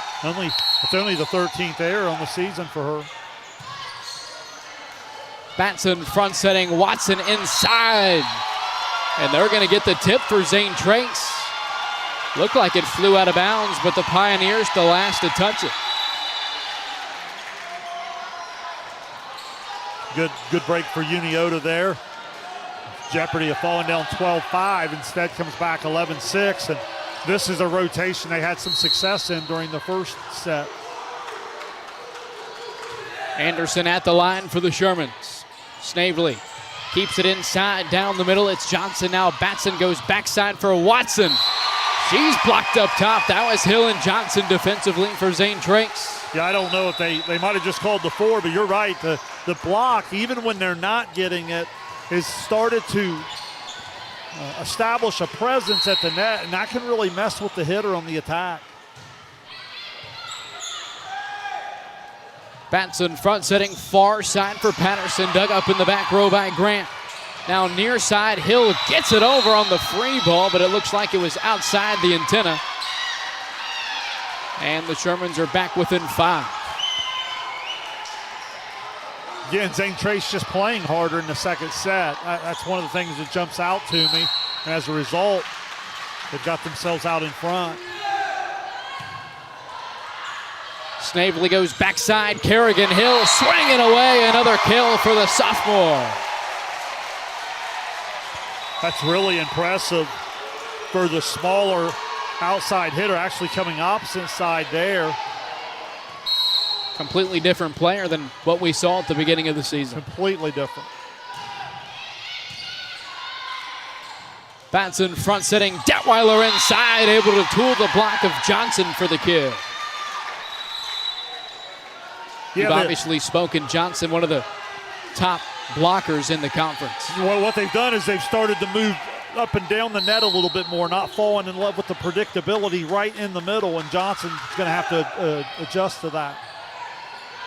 It's only the 13th error on the season for her.
Batson front setting, Watson inside. And they're going to get the tip for Zane Trace. Looked like it flew out of bounds, but the Pioneers the last to touch it.
Good break for Unioto there. Jeopardy of falling down 12-5. Instead comes back 11-6. And this is a rotation they had some success in during the first set.
Anderson at the line for the Shermans. Snavely keeps it inside, down the middle. It's Johnson now. Batson goes backside for Watson. She's blocked up top. That was Hill and Johnson defensively for Zane Trace.
Yeah, I don't know if they might have just called the 4, but you're right. The block, even when they're not getting it, has started to establish a presence at the net, and that can really mess with the hitter on the attack.
Batson front setting, far side for Patterson, dug up in the back row by Grant. Now near side, Hill gets it over on the free ball, but it looks like it was outside the antenna. And the Shermans are back within 5.
Again, Zane Trace just playing harder in the second set. That's one of the things that jumps out to me. And as a result, they've got themselves out in front.
Snavely goes backside. Kerrigan Hill swinging away. Another kill for the sophomore.
That's really impressive for the smaller outside hitter, actually coming opposite side there.
Completely different player than what we saw at the beginning of the season.
Completely different.
Batson front setting, Detweiler inside, able to tool the block of Johnson for the kill. You've obviously spoken Johnson, one of the top blockers in the conference.
Well, what they've done is they've started to move up and down the net a little bit more, not falling in love with the predictability right in the middle, and Johnson's going to have to adjust to that.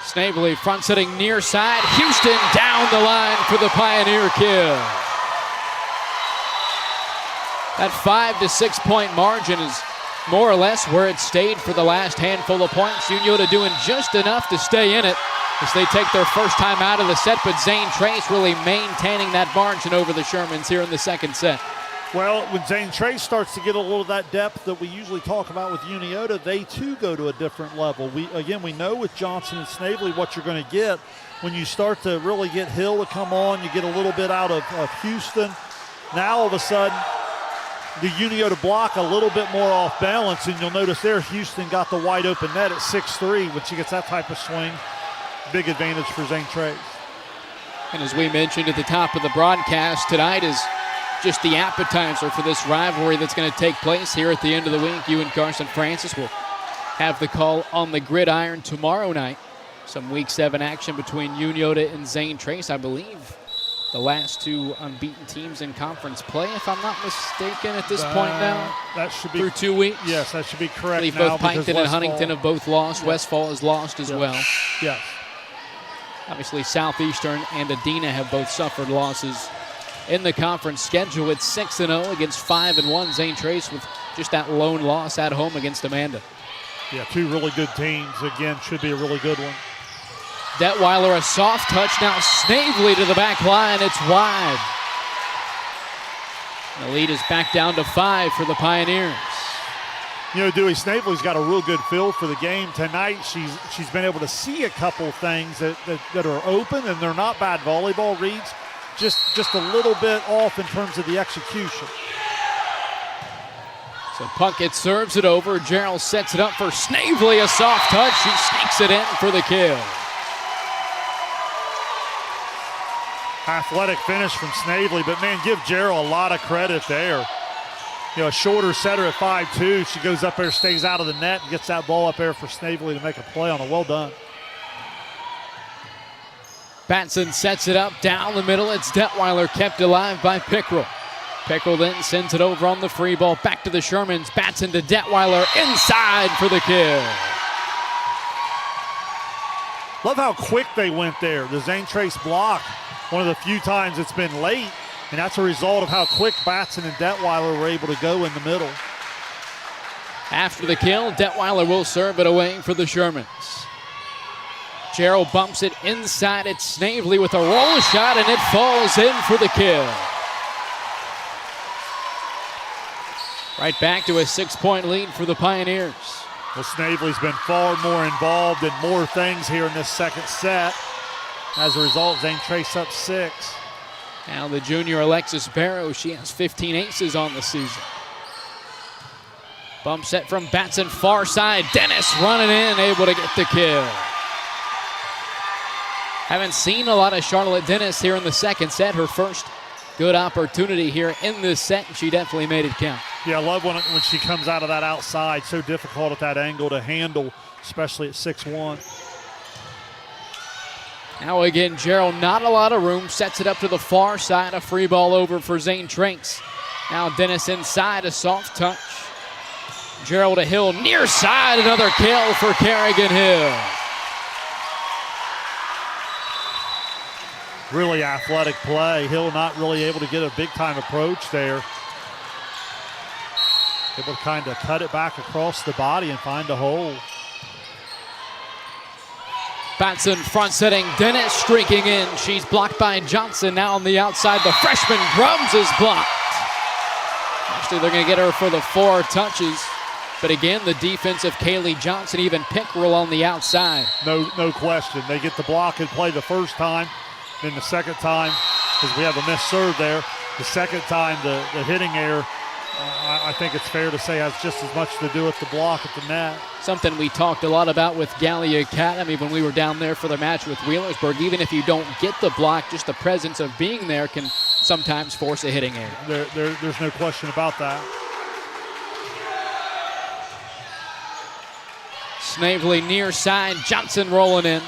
Snavely front setting near side, Houston down the line for the Pioneer kill. That 5 to 6 point margin is more or less where it stayed for the last handful of points. Unioto doing just enough to stay in it as they take their first time out of the set, but Zane Trace really maintaining that margin over the Shermans here in the second set.
Well, when Zane Trace starts to get a little of that depth that we usually talk about with Unioto, they too go to a different level. We know with Johnson and Snavely what you're going to get. When you start to really get Hill to come on, you get a little bit out of Houston. Now all of a sudden, the Unioto block a little bit more off balance, and you'll notice there Houston got the wide open net at 6-3. When she gets that type of swing, big advantage for Zane Trace.
And as we mentioned at the top of the broadcast, tonight is just the appetizer for this rivalry that's going to take place here at the end of the week. You and Carson Francis will have the call on the gridiron tomorrow night. Some Week 7 action between Unioto and Zane Trace, I believe. The last two unbeaten teams in conference play, if I'm not mistaken, at this point now.
That should be
through 2 weeks.
Yes, that should be correct.
I believe
now
both Piketon and Huntington have both lost. Westfall has lost as well.
Yes.
Obviously, Southeastern and Adena have both suffered losses in the conference schedule. It's 6-0 against 5-1. Zane Trace with just that lone loss at home against Amanda.
Yeah, two really good teams. Again, should be a really good one.
Detweiler, a soft touch. Now Snavely to the back line. It's wide. The lead is back down to 5 for the Pioneers.
You know, Dewey, Snavely's got a real good feel for the game. Tonight, she's been able to see a couple things that are open, and they're not bad volleyball reads. Just a little bit off in terms of the execution.
So Puckett serves it over. Gerald sets it up for Snavely. A soft touch. She sneaks it in for the kill.
Athletic finish from Snavely, but man, give Gerald a lot of credit there. You know, a shorter setter at 5'2". She goes up there, stays out of the net, and gets that ball up there for Snavely to make a play on it. Well done.
Batson sets it up down the middle. It's Detweiler kept alive by Pickrell. Pickrell then sends it over on the free ball. Back to the Shermans. Batson to Detweiler inside for the kill.
Love how quick they went there. The Zane Trace block, one of the few times it's been late, and that's a result of how quick Batson and Detweiler were able to go in the middle.
After the kill, Detweiler will serve it away for the Shermans. Gerald bumps it inside. It's Snavely with a roll shot, and it falls in for the kill. Right back to a 6-point lead for the Pioneers.
Well, Snavely's been far more involved in more things here in this second set. As a result, Zane Trace up 6.
Now the junior Alexis Barrow, she has 15 aces on the season. Bump set from Batson, far side. Dennis running in, able to get the kill. Haven't seen a lot of Charlotte Dennis here in the second set. Her first good opportunity here in this set, and she definitely made it count.
Yeah, I love when she comes out of that outside. So difficult at that angle to handle, especially at 6'1".
Now again, Gerald, not a lot of room. Sets it up to the far side. A free ball over for Zane Trace. Now Dennis inside, a soft touch. Gerald to Hill, near side, another kill for Kerrigan Hill.
Really athletic play. Hill not really able to get a big-time approach there. Able to kind of cut it back across the body and find a hole.
Batson front setting, Dennis streaking in. She's blocked by Johnson. Now on the outside, the freshman Grums is blocked. Actually, they're going to get her for the 4 touches. But again, the defense of Kaylee Johnson, even Pickrell on the outside.
No question. They get the block and play the first time. Then the second time, because we have a missed serve there, the second time the hitting error, I think it's fair to say, has just as much to do with the block at the net.
Something we talked a lot about with Gallia Academy when we were down there for the match with Wheelersburg. Even if you don't get the block, just the presence of being there can sometimes force a hitting error.
There's no question about that.
Snavely near side, Johnson rolling in.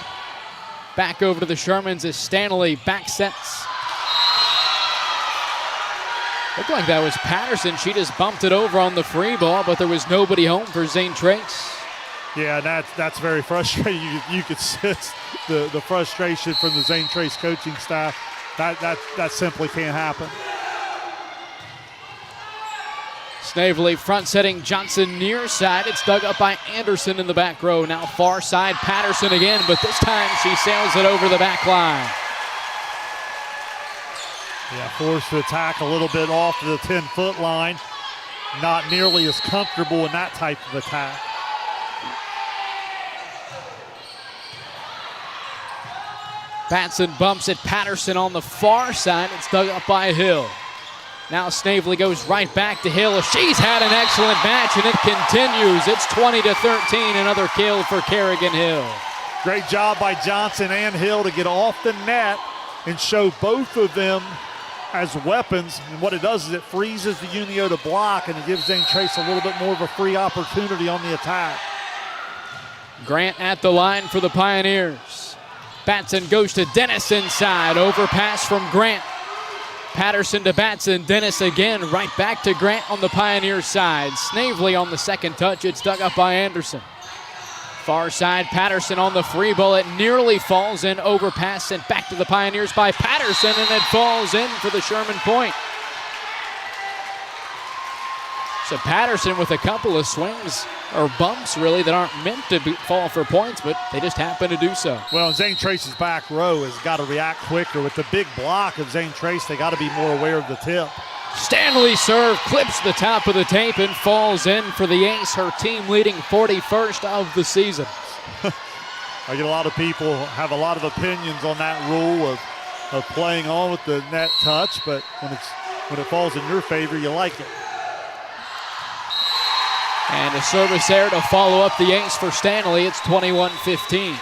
Back over to the Shermans as Stanley back sets. Looked like that was Patterson. She just bumped it over on the free ball, but there was nobody home for Zane Trace.
Yeah, that's very frustrating. You could sense the frustration from the Zane Trace coaching staff. That simply can't happen.
Snavely front setting Johnson near side. It's dug up by Anderson in the back row. Now far side Patterson again, but this time she sails it over the back line.
Yeah, forced to attack a little bit off the 10-foot line. Not nearly as comfortable in that type of attack.
Batson bumps it. Patterson on the far side. It's dug up by Hill. Now Snavely goes right back to Hill. She's had an excellent match, and it continues. It's 20-13, another kill for Kerrigan Hill.
Great job by Johnson and Hill to get off the net and show both of them as weapons. And what it does is it freezes the Unioto block, and it gives Zane Trace a little bit more of a free opportunity on the attack.
Grant at the line for the Pioneers. Batson goes to Dennis inside. Overpass from Grant. Patterson to Batson. Dennis again. Right back to Grant on the Pioneers side. Snavely on the second touch. It's dug up by Anderson. Far side, Patterson on the free ball. It nearly falls in. Overpass sent back to the Pioneers by Patterson, and it falls in for the Sherman point. So Patterson with a couple of swings, or bumps really, that aren't meant to fall for points, but they just happen to do so.
Well, Zane Trace's back row has got to react quicker. With the big block of Zane Trace, they got to be more aware of the tip.
Stanley serve, clips the top of the tape and falls in for the ace, her team leading 41st of the season.
I get a lot of people have a lot of opinions on that rule of playing on with the net touch, but when it falls in your favor, you like it.
And a service there to follow up the ace for Stanley. It's 21-15.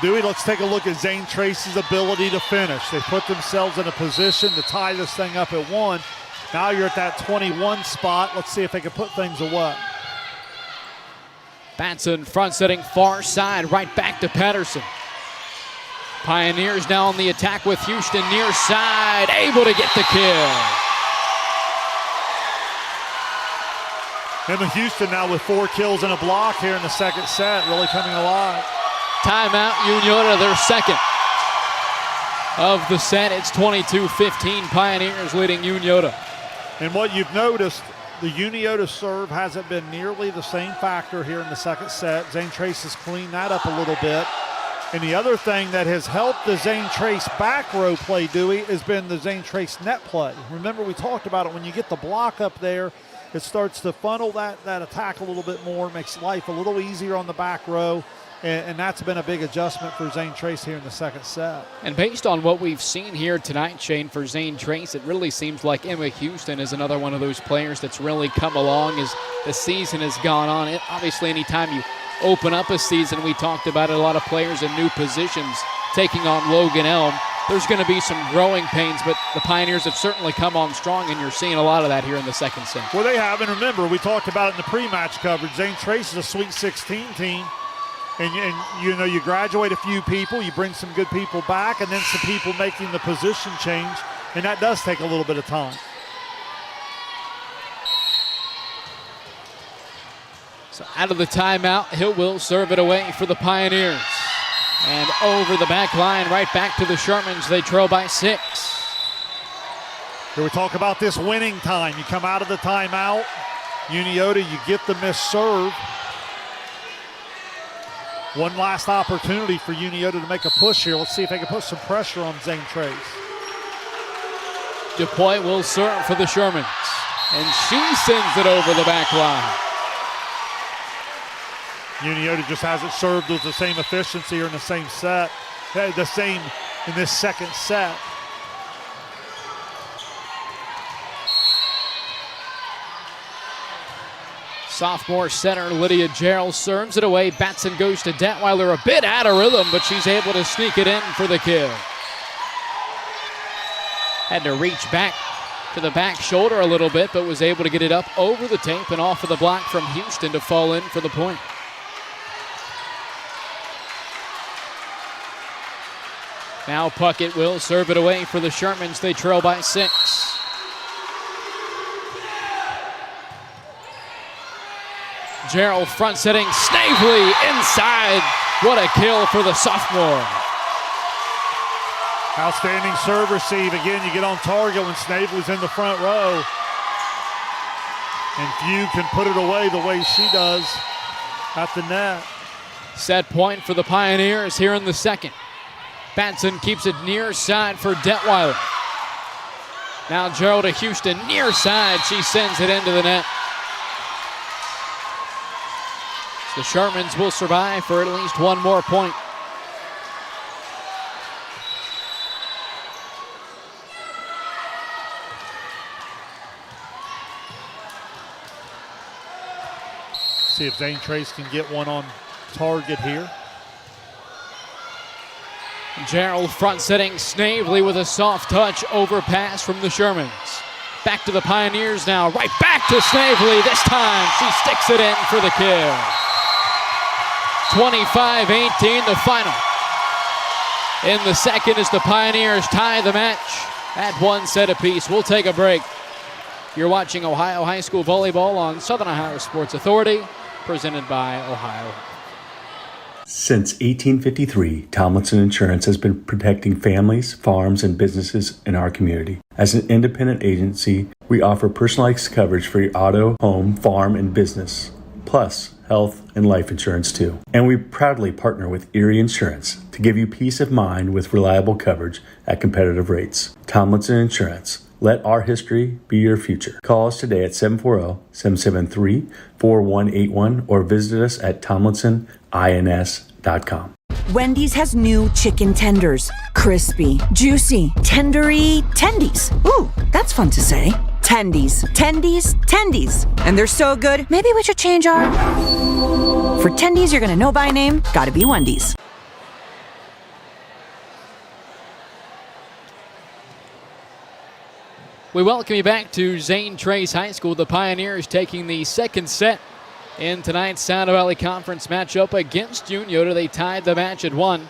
Dewey, let's take a look at Zane Trace's ability to finish. They put themselves in a position to tie this thing up at 1. Now you're at that 21 spot. Let's see if they can put things away.
Batson front setting far side, right back to Patterson. Pioneers now on the attack with Houston near side, able to get the kill.
And Houston now with 4 kills and a block here in the second set, really coming alive.
Timeout, Unioto, their second of the set. It's 22-15, Pioneers leading Unioto.
And what you've noticed, the Unioto serve hasn't been nearly the same factor here in the second set. Zane Trace has cleaned that up a little bit. And the other thing that has helped the Zane Trace back row play, Dewey, has been the Zane Trace net play. Remember, we talked about it. When you get the block up there, it starts to funnel that attack a little bit more, makes life a little easier on the back row. And that's been a big adjustment for Zane Trace here in the second set.
And based on what we've seen here tonight, Shane, for Zane Trace, it really seems like Emma Houston is another one of those players that's really come along as the season has gone on. And obviously, anytime you open up a season, we talked about it, a lot of players in new positions taking on Logan Elm. There's going to be some growing pains, but the Pioneers have certainly come on strong, and you're seeing a lot of that here in the second set.
Well, they have, and remember, we talked about it in the pre-match coverage. Zane Trace is a Sweet 16 team. And you know, you graduate a few people, you bring some good people back, and then some people making the position change, and that does take a little bit of time.
So out of the timeout, Hill will serve it away for the Pioneers. And over the back line, right back to the Shermans. They trail by 6.
Here we talk about this winning time. You come out of the timeout, Unioto, you get the missed serve. One last opportunity for Unioto to make a push here. Let's see if they can put some pressure on Zane Trace.
DuPois will serve for the Shermans. And she sends it over the back line.
Unioto just hasn't served with the same efficiency or in the same set. The same in this second set.
Sophomore center Lydia Gerald serves it away. Batson goes to Detweiler, a bit out of rhythm, but she's able to sneak it in for the kill. Had to reach back to the back shoulder a little bit, but was able to get it up over the tape and off of the block from Houston to fall in for the point. Now Puckett will serve it away for the Shermans. They trail by 6. Gerald front setting, Snavely inside. What a kill for the sophomore.
Outstanding serve receive. Again, you get on target when Snavely's in the front row. And few can put it away the way she does at the net.
Set point for the Pioneers here in the second. Batson keeps it near side for Detweiler. Now Gerald to Houston, near side. She sends it into the net. The Shermans will survive for at least one more point.
See if Zane Trace can get one on target here.
Gerald front setting, Snavely with a soft touch overpass from the Shermans. Back to the Pioneers now, right back to Snavely. This time she sticks it in for the kill. 25-18 the final. In the second as the Pioneers tie the match at 1 set apiece. We'll take a break. You're watching Ohio High School Volleyball on Southern Ohio Sports Authority, presented by Ohio.
Since 1853, Tomlinson Insurance has been protecting families, farms, and businesses in our community. As an independent agency, we offer personalized coverage for your auto, home, farm, and business, plus health and life insurance too. And we proudly partner with Erie Insurance to give you peace of mind with reliable coverage at competitive rates. Tomlinson Insurance. Let our history be your future. Call us today at 740-773-4181 or visit us at tomlinsonins.com.
Wendy's has new chicken tenders. Crispy, juicy, tendery tendies. Ooh, that's fun to say. Tendies, tendies, tendies. And they're so good, maybe we should change our... For tendies you're gonna know by name, gotta be Wendy's.
We welcome you back to Zane Trace High School. The Pioneers taking the second set in tonight's Sound Valley Conference matchup against Unioto. They tied the match at 1.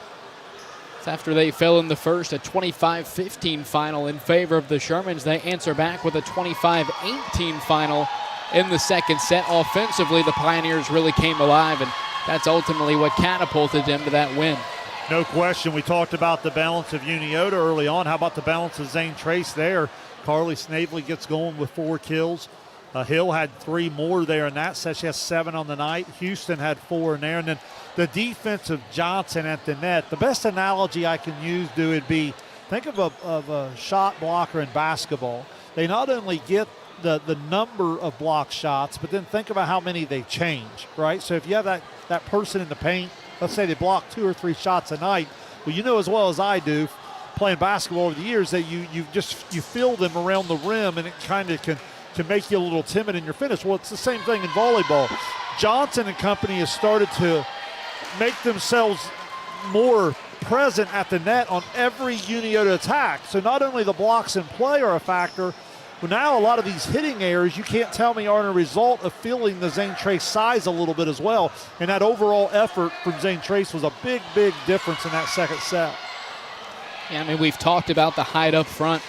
It's after they fell in the first, a 25-15 final in favor of the Shermans. They answer back with a 25-18 final in the second set. Offensively, the Pioneers really came alive, and that's ultimately what catapulted them to that win.
No question. We talked about the balance of Unioto early on. How about the balance of Zane Trace there? Carly Snavely gets going with 4 kills. Hill had 3 more there in that set. She has 7 on the night. Houston had 4 in there. And then the defense of Johnson at the net. The best analogy I can use would be, think of a shot blocker in basketball. They not only get the number of block shots, but then think about how many they change, right? So if you have that person in the paint, let's say they block 2 or 3 shots a night, well, you know as well as I do, playing basketball over the years, that you feel them around the rim, and it kind of can make you a little timid in your finish. Well, it's the same thing in volleyball. Johnson and company has started to make themselves more present at the net on every Unioto attack. So not only the blocks in play are a factor, but now a lot of these hitting errors, you can't tell me, aren't a result of feeling the Zane Trace size a little bit as well. And that overall effort from Zane Trace was a big, big difference in that second set.
Yeah, I mean, we've talked about the height up front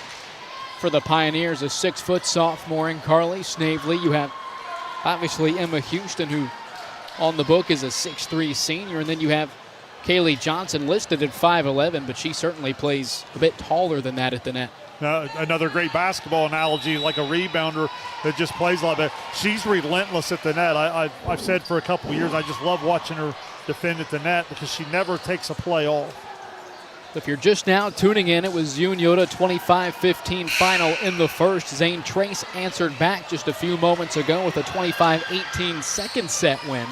for the Pioneers, a 6-foot sophomore in Carly Snavely. You have, obviously, Emma Houston, who on the book is a 6'3" senior, and then you have Kaylee Johnson listed at 5'11", but she certainly plays a bit taller than that at the net.
Another great basketball analogy, like a rebounder that just plays a lot better. She's relentless at the net. I've said for a couple of years, I just love watching her defend at the net because she never takes a play off.
If you're just now tuning in, it was Unioto 25-15 final in the first. Zane Trace answered back just a few moments ago with a 25-18 second set win.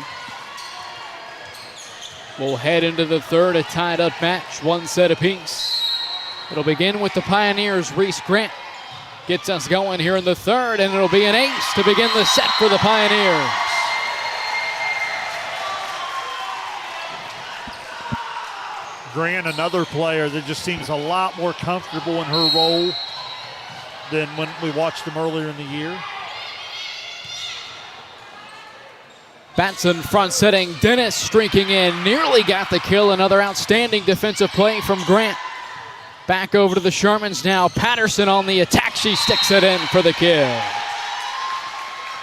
We'll head into the third, a tied up match, 1 set apiece. It'll begin with the Pioneers. Reese Grant gets us going here in the third, and it'll be an ace to begin the set for the Pioneers.
Grant, another player that just seems a lot more comfortable in her role than when we watched them earlier in the year.
Batson front setting. Dennis streaking in. Nearly got the kill. Another outstanding defensive play from Grant. Back over to the Shermans now. Patterson on the attack. She sticks it in for the kill.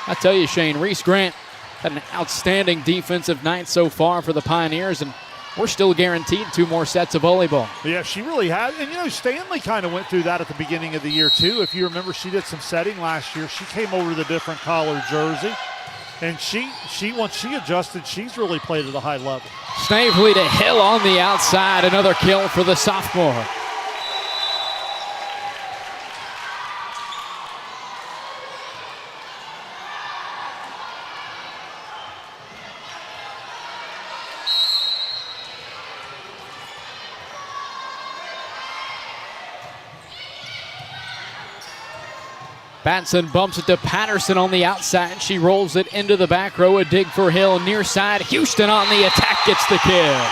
I tell you, Shane, Reese Grant had an outstanding defensive night so far for the Pioneers, and we're still guaranteed 2 more sets of volleyball.
Yeah, she really has. And, you know, Stanley kind of went through that at the beginning of the year, too. If you remember, she did some setting last year. She came over to the different collar jersey. And she once she adjusted, she's really played at a high level.
Snavely to Hill on the outside. Another kill for the sophomore. Batson bumps it to Patterson on the outside. She rolls it into the back row. A dig for Hill. Near side. Houston on the attack gets the kill.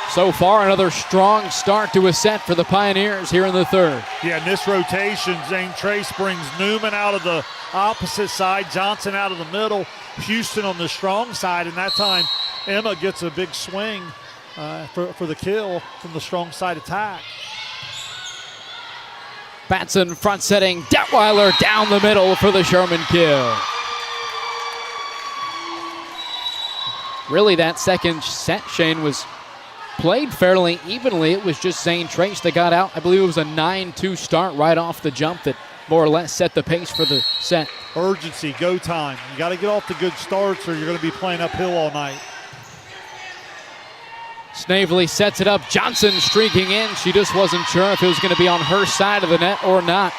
So far, another strong start to a set for the Pioneers here in the third.
Yeah, in this rotation, Zane Trace brings Newman out of the opposite side, Johnson out of the middle, Houston on the strong side, and that time Emma gets a big swing for the kill from the strong side attack.
Batson front setting. Detweiler down the middle for the Sherman kill. Really, that second set, Shane, was played fairly evenly. It was just Zane Trace that got out. I believe it was a 9-2 start right off the jump that more or less set the pace for the set.
Urgency, go time. You got to get off the good starts or you're going to be playing uphill all night.
Snavely sets it up. Johnson streaking in. She just wasn't sure if it was going to be on her side of the net or not.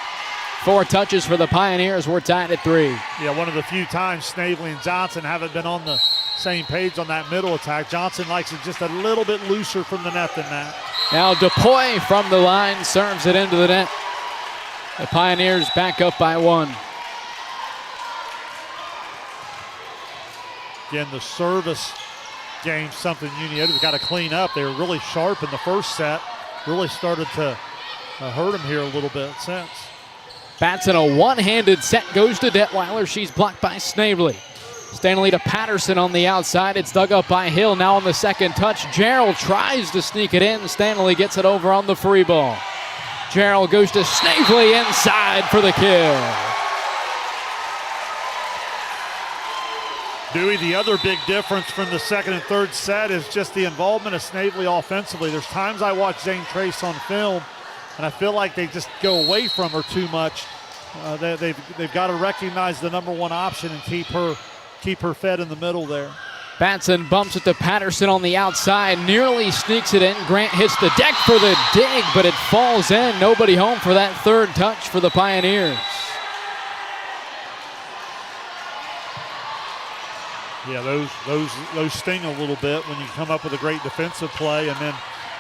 4 touches for the Pioneers. We're tied at 3.
Yeah, one of the few times Snavely and Johnson haven't been on the same page on that middle attack. Johnson likes it just a little bit looser from the net than that.
Now DePoy from the line serves it into the net. The Pioneers back up by 1.
Again, the service game, something Unioto's got to clean up. They were really sharp in the first set. Really started to hurt them here a little bit since.
Batson, a one-handed set goes to Detweiler. She's blocked by Snavely. Stanley to Patterson on the outside. It's dug up by Hill. Now on the second touch, Gerald tries to sneak it in. Stanley gets it over on the free ball. Gerald goes to Snavely inside for the kill.
Dewey, the other big difference from the second and third set is just the involvement of Snavely offensively. There's times I watch Zane Trace on film, and I feel like they just go away from her too much. They've got to recognize the number 1 option and keep her fed in the middle there.
Batson bumps it to Patterson on the outside, nearly sneaks it in. Grant hits the deck for the dig, but it falls in. Nobody home for that third touch for the Pioneers.
Yeah, those sting a little bit when you come up with a great defensive play and then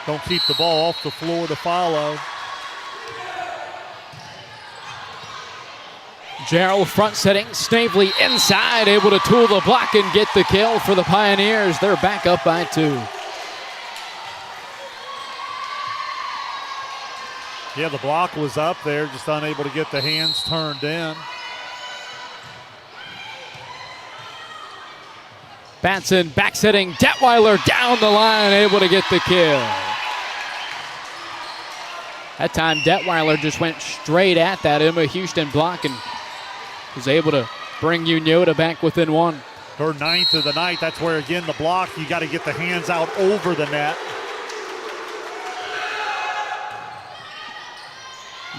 don't keep the ball off the floor to follow.
Gerald front setting, Snavely inside, able to tool the block and get the kill for the Pioneers. They're back up by 2.
Yeah, the block was up there, just unable to get the hands turned in.
Batson back setting, Detweiler down the line, able to get the kill. That time Detweiler just went straight at that Emma Houston block and was able to bring Unioto back within 1.
Her 9th of the night. That's where, again, the block, you got to get the hands out over the net.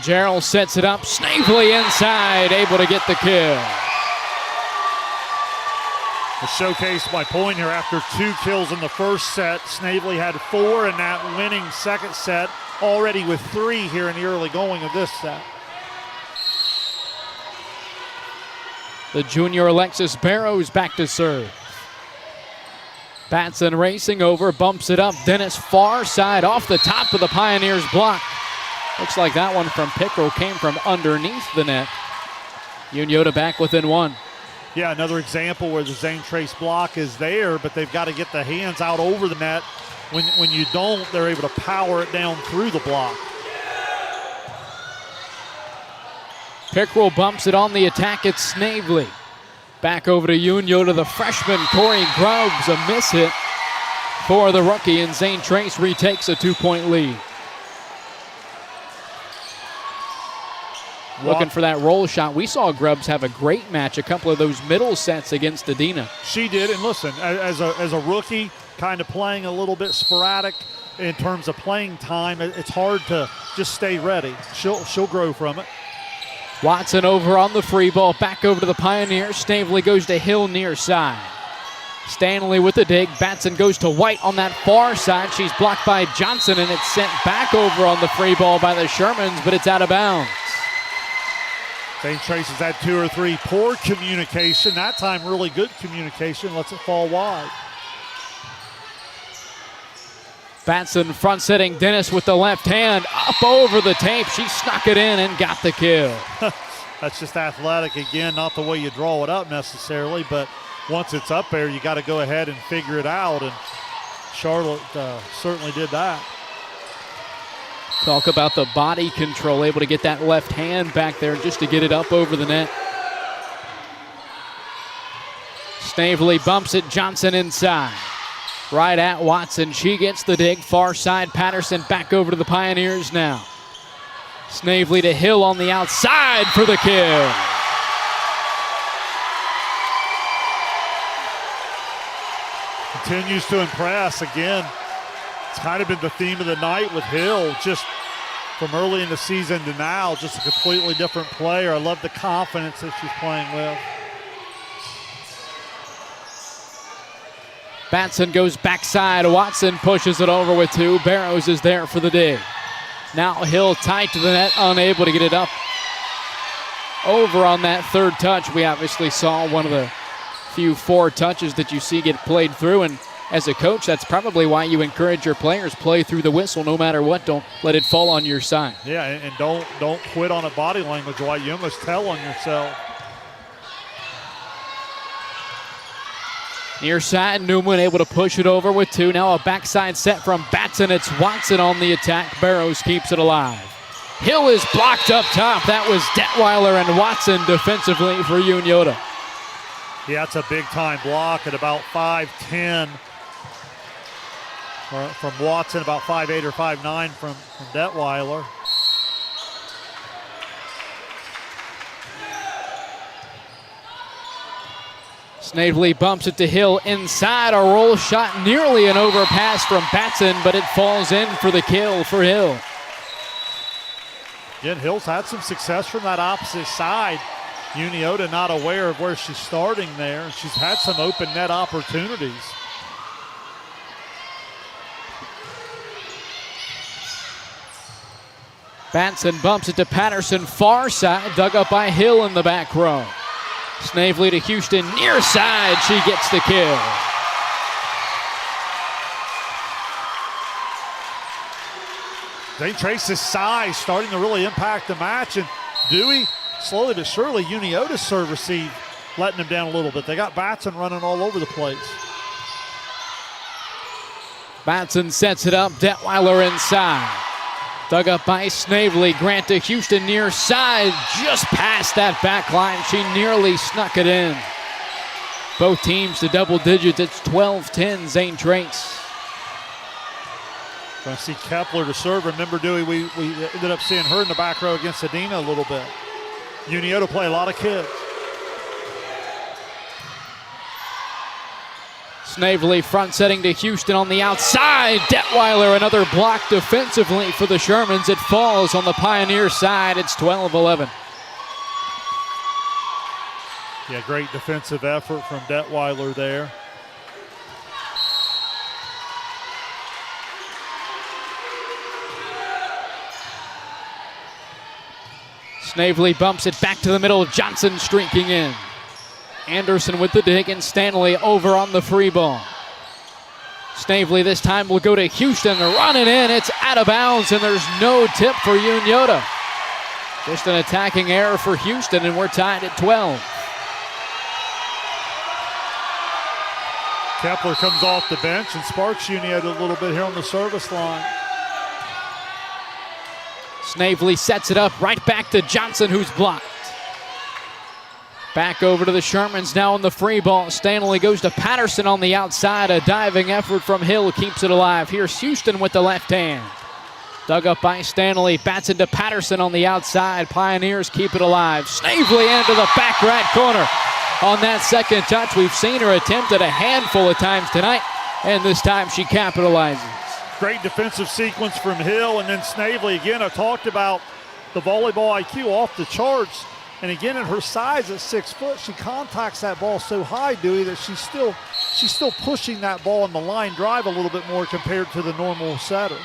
Gerald sets it up. Snavely inside, able to get the kill.
To showcase my point here, after 2 kills in the first set, Snavely had 4 in that winning second set, already with 3 here in the early going of this set.
The junior Alexis Barrows back to serve. Batson racing over, bumps it up. Dennis far side off the top of the Pioneers block. Looks like that one from Pickrell came from underneath the net. Unioto back within 1.
Yeah, another example where the Zane Trace block is there, but they've got to get the hands out over the net. When you don't, they're able to power it down through the block.
Pickrell bumps it on the attack. It's Snavely. Back over to Unioto, the freshman Corey Grubbs, a miss hit for the rookie, and Zane Trace retakes a 2-point lead. Looking for that roll shot. We saw Grubbs have a great match, a couple of those middle sets against Adina.
She did, and listen, as a rookie, kind of playing a little bit sporadic in terms of playing time, it's hard to just stay ready. She'll grow from it.
Watson over on the free ball, back over to the Pioneers. Snavely goes to Hill near side. Stanley with the dig. Batson goes to White on that far side. She's blocked by Johnson, and it's sent back over on the free ball by the Shermans, but it's out of bounds.
Zane Trace has had 2 or 3 poor communication. That time, really good communication. Lets it fall wide.
Batson front setting Dennis with the left hand up over the tape. She snuck it in and got the kill.
That's just athletic again, not the way you draw it up necessarily, but once it's up there, you got to go ahead and figure it out, and Charlotte certainly did that.
Talk about the body control, able to get that left hand back there just to get it up over the net. Snavely bumps it, Johnson inside. Right at Watson, she gets the dig, far side, Patterson back over to the Pioneers now. Snavely to Hill on the outside for the kill.
Continues to impress again. It's kind of been the theme of the night with Hill, just from early in the season to now, just a completely different player. I love the confidence that she's playing with.
Batson goes backside. Watson pushes it over with 2. Barrows is there for the dig. Now Hill tight to the net, unable to get it up. Over on that third touch, we obviously saw one of the few 4 touches that you see get played through, and as a coach, that's probably why you encourage your players play through the whistle no matter what. Don't let it fall on your side.
Yeah, and don't quit on a body language why you almost tell on yourself.
Near side, Newman able to push it over with 2. Now a backside set from Batson. It's Watson on the attack. Barrows keeps it alive. Hill is blocked up top. That was Detweiler and Watson defensively for Unioto.
Yeah, it's a big-time block at about 5'10". From Watson, about 5'8" or 5'9" from Detweiler.
Snavely bumps it to Hill inside. A roll shot, nearly an overpass from Batson, but it falls in for the kill for Hill.
Again, Hill's had some success from that opposite side. Unioto not aware of where she's starting there. She's had some open net opportunities.
Batson bumps it to Patterson, far side, dug up by Hill in the back row. Snavely to Houston, near side, she gets the kill.
Zane Trace's size starting to really impact the match, and Dewey, slowly but surely, Unioto's serve receive letting them down a little bit. They got Batson running all over the place.
Batson sets it up, Detweiler inside. Dug up by Snavely. Grant to Houston near side, just past that back line. She nearly snuck it in. Both teams to double digits. It's 12-10, Zane Trace.
Going to see Kepler to serve. Remember, Dewey, we ended up seeing her in the back row against Adina a little bit. Unioto play a lot of kids.
Snavely front setting to Houston on the outside. Detweiler, another block defensively for the Shermans. It falls on the Pioneer side. It's 12-11.
Yeah, great defensive effort from Detweiler there.
Snavely bumps it back to the middle. Johnson streaking in. Anderson with the dig, and Stanley over on the free ball. Snavely this time will go to Houston, running in. It's out of bounds, and there's no tip for Unioto. Just an attacking error for Houston, and we're tied at 12.
Kepler comes off the bench and sparks Unioto a little bit here on the service line.
Snavely sets it up right back to Johnson, who's blocked. Back over to the Shermans now on the free ball. Stanley goes to Patterson on the outside. A diving effort from Hill keeps it alive. Here's Houston with the left hand. Dug up by Stanley. Bats into Patterson on the outside. Pioneers keep it alive. Snavely into the back right corner. On that second touch, we've seen her attempt it a handful of times tonight, and this time she capitalizes.
Great defensive sequence from Hill, and then Snavely again. I talked about the volleyball IQ off the charts, and again at her size at 6 foot, she contacts that ball so high, Dewey, that she's still pushing that ball on the line drive a little bit more compared to the normal setter.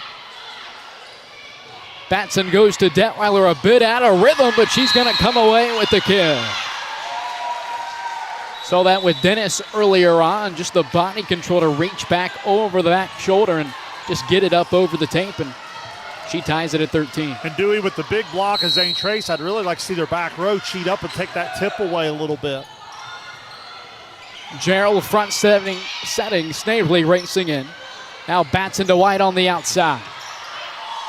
Batson goes to Detweiler, a bit out of rhythm, but she's going to come away with the kill. Saw that with Dennis earlier on, just the body control to reach back over the back shoulder and just get it up over the tape, and she ties it at 13.
And Dewey with the big block of Zane Trace, I'd really like to see their back row cheat up and take that tip away a little bit.
Gerald front setting, Snavely racing in. Now Batson to White on the outside.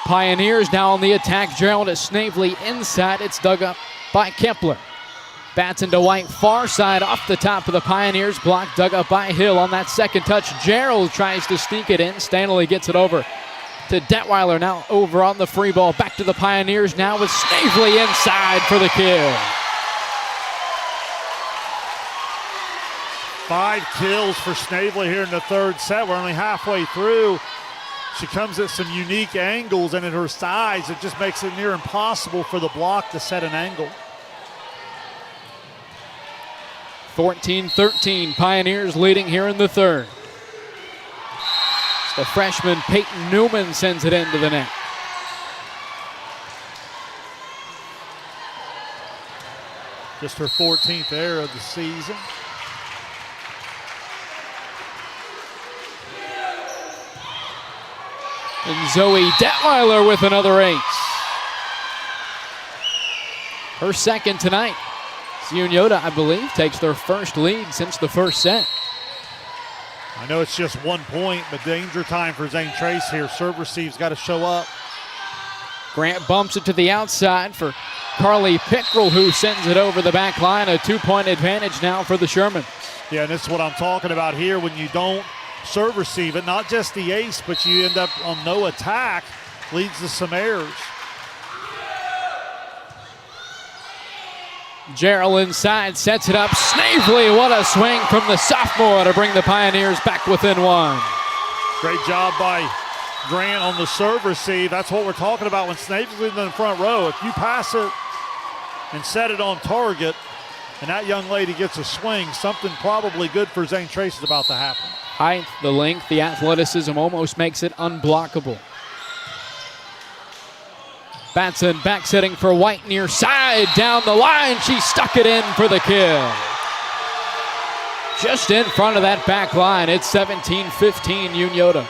Pioneers now on the attack. Gerald at Snavely inside. It's dug up by Kepler. Batson to White, far side off the top of the Pioneers. Block dug up by Hill on that second touch. Gerald tries to sneak it in. Stanley gets it over to Detweiler. Now over on the free ball. Back to the Pioneers now with Snavely inside for the kill.
5 kills for Snavely here in the third set. We're only halfway through. She comes at some unique angles, and at her size, it just makes it near impossible for the block to set an angle.
14-13, Pioneers leading here in the third. The freshman Peyton Newman sends it into the net.
Just her 14th error of the season.
And Zoe Detweiler with another ace. Her second tonight. Unioto, I believe, takes their first lead since the first set.
I know it's just 1 point, but danger time for Zane Trace here. Serve receive's got to show up.
Grant bumps it to the outside for Carly Pickrell, who sends it over the back line. A 2-point advantage now for the Shermans.
Yeah, and this is what I'm talking about here. When you don't serve receive it, not just the ace, but you end up on no attack, leads to some errors.
Gerald inside, sets it up. Snavely, what a swing from the sophomore to bring the Pioneers back within one.
Great job by Grant on the serve receive. That's what we're talking about when Snavely's in the front row. If you pass it and set it on target and that young lady gets a swing, something probably good for Zane Trace is about to happen.
Height, the length, the athleticism almost makes it unblockable. Batson back setting for White near side, down the line. She stuck it in for the kill. Just in front of that back line. It's 17-15 Unioto.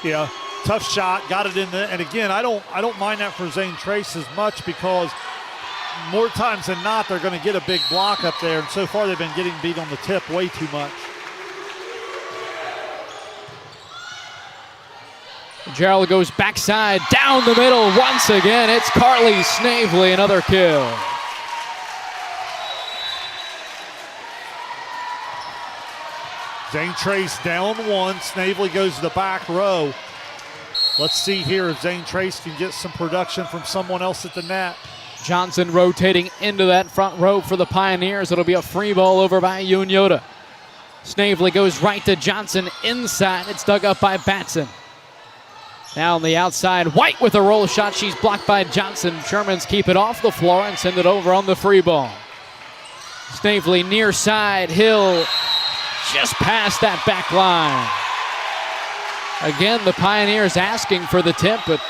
Yeah, tough shot, got it in there. And again, I don't mind that for Zane Trace as much, because more times than not, they're going to get a big block up there. And so far, they've been getting beat on the tip way too much.
Gerald goes backside, down the middle once again. It's Carly Snavely, another kill.
Zane Trace down one. Snavely goes to the back row. Let's see here if Zane Trace can get some production from someone else at the net.
Johnson rotating into that front row for the Pioneers. It'll be a free ball over by Unioto. Snavely goes right to Johnson inside. It's dug up by Batson. Now on the outside, White with a roll shot. She's blocked by Johnson. Shermans keep it off the floor and send it over on the free ball. Snavely near side. Hill just past that back line. Again, the Pioneers asking for the tip, but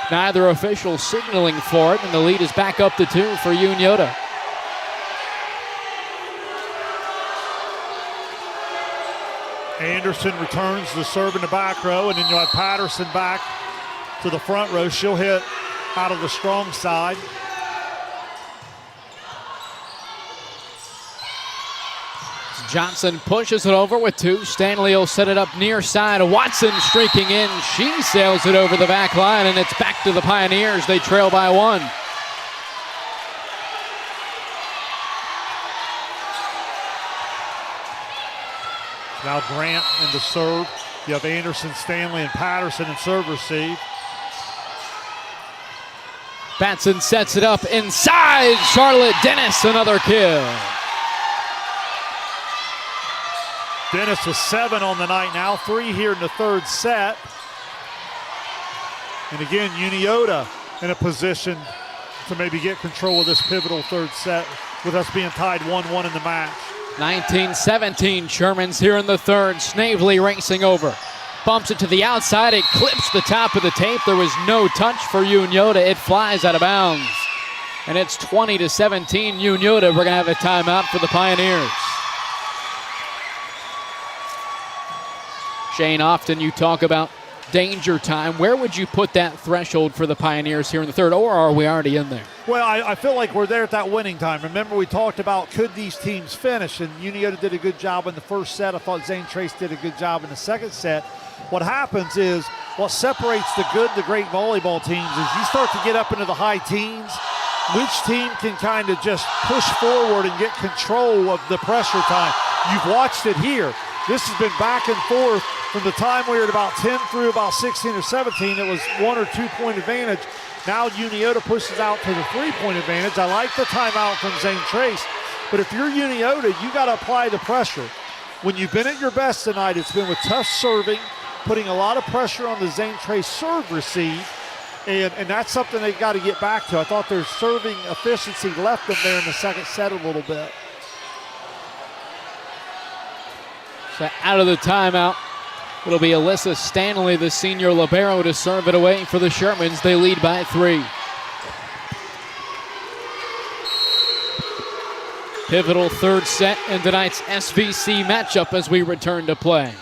neither official signaling for it, and the lead is back up to 2 for Unioto.
Anderson returns the serve in the back row, and then you'll have Patterson back to the front row. She'll hit out of the strong side.
Johnson pushes it over with 2. Stanley will set it up near side. Watson streaking in. She sails it over the back line, and it's back to the Pioneers. They trail by 1.
Now Grant in the serve. You have Anderson, Stanley, and Patterson in serve receive.
Batson sets it up inside. Charlotte Dennis, another kill.
Dennis with 7 on the night now, 3 here in the third set. And again, Unioto in a position to maybe get control of this pivotal third set with us being tied 1-1 in the match.
19-17, Shermans here in the third. Snavely racing over. Bumps it to the outside. It clips the top of the tape. There was no touch for Unioto. It flies out of bounds. And it's 20-17 Unioto. We're going to have a timeout for the Pioneers. Shane, often you talk about danger time. Where would you put that threshold for the Pioneers here in the third, or are we already in there?
Well, I feel like we're there at that winning time. Remember, we talked about could these teams finish, and Unioto did a good job in the first set. I thought Zane Trace did a good job in the second set. What happens is what separates the good, the great volleyball teams is you start to get up into the high teens. Which team can kind of just push forward and get control of the pressure time? You've watched it here. This has been back and forth from the time we were at about 10 through about 16 or 17. It was 1 or 2 point advantage. Now Unioto pushes out to the 3-point advantage. I like the timeout from Zane Trace, but if you're Unioto, you got to apply the pressure. When you've been at your best tonight, it's been with tough serving, putting a lot of pressure on the Zane Trace serve receive, and that's something they've got to get back to. I thought their serving efficiency left them there in the second set a little bit.
So out of the timeout, it'll be Alyssa Stanley, the senior libero, to serve it away for the Shermans. They lead by 3. Pivotal third set in tonight's SVC matchup as we return to play.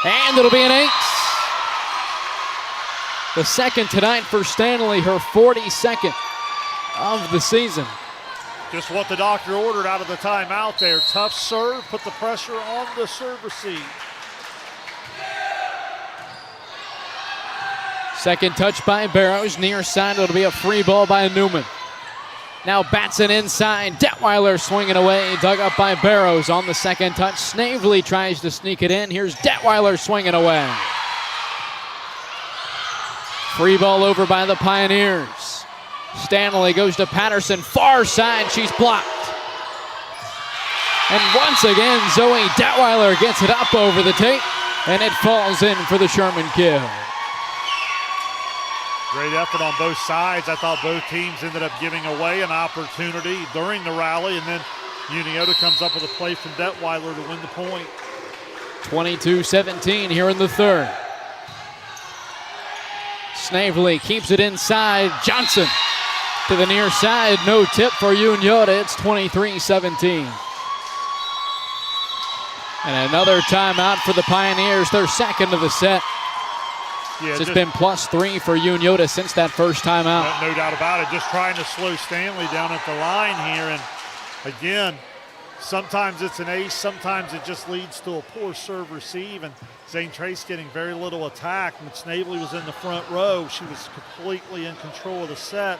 And it'll be an ace. The second tonight for Stanley, her 42nd of the season.
Just what the doctor ordered out of the timeout there. Tough serve, put the pressure on the serve receive.
Second touch by Barrows, near side. It'll be a free ball by Newman. Now Batson inside. Detweiler swinging away, dug up by Barrows on the second touch. Snavely tries to sneak it in. Here's Detweiler swinging away. Free ball over by the Pioneers. Stanley goes to Patterson, far side, she's blocked. And once again, Zoe Detweiler gets it up over the tape, and it falls in for the Sherman kill.
Great effort on both sides. I thought both teams ended up giving away an opportunity during the rally, and then Unioto comes up with a play from Detweiler to win the point.
22-17 here in the third. Snavely keeps it inside. Johnson to the near side, no tip for Unioto. It's 23-17. And another timeout for the Pioneers, their second of the set.
Yeah,
it's been +3 for Unioto since that first timeout.
No doubt about it. Just trying to slow Stanley down at the line here. And again, sometimes it's an ace, sometimes it just leads to a poor serve receive. And Zane Trace getting very little attack. When Snavely was in the front row, she was completely in control of the set.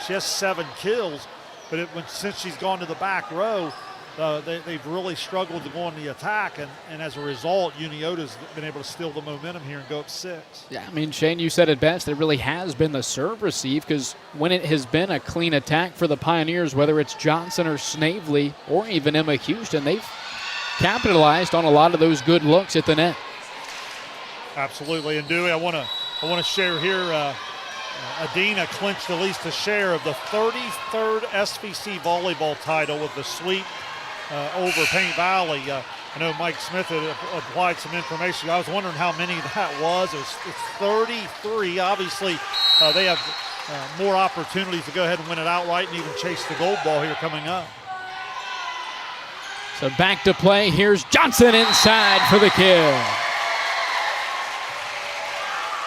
She has 7 kills, but since she's gone to the back row, they've really struggled to go on the attack, and as a result, Unioto's been able to steal the momentum here and go up 6.
Yeah, I mean, Shane, you said it best. It really has been the serve receive, because when it has been a clean attack for the Pioneers, whether it's Johnson or Snavely or even Emma Houston, they've capitalized on a lot of those good looks at the net.
Absolutely, and Dewey, I want to share here. Adina clinched at least a share of the 33rd SVC volleyball title with the sweep over Paint Valley. I know Mike Smith had applied some information. I was wondering how many that was. It's 33. Obviously, they have more opportunities to go ahead and win it outright and even chase the gold ball here coming up.
So back to play. Here's Johnson inside for the kill.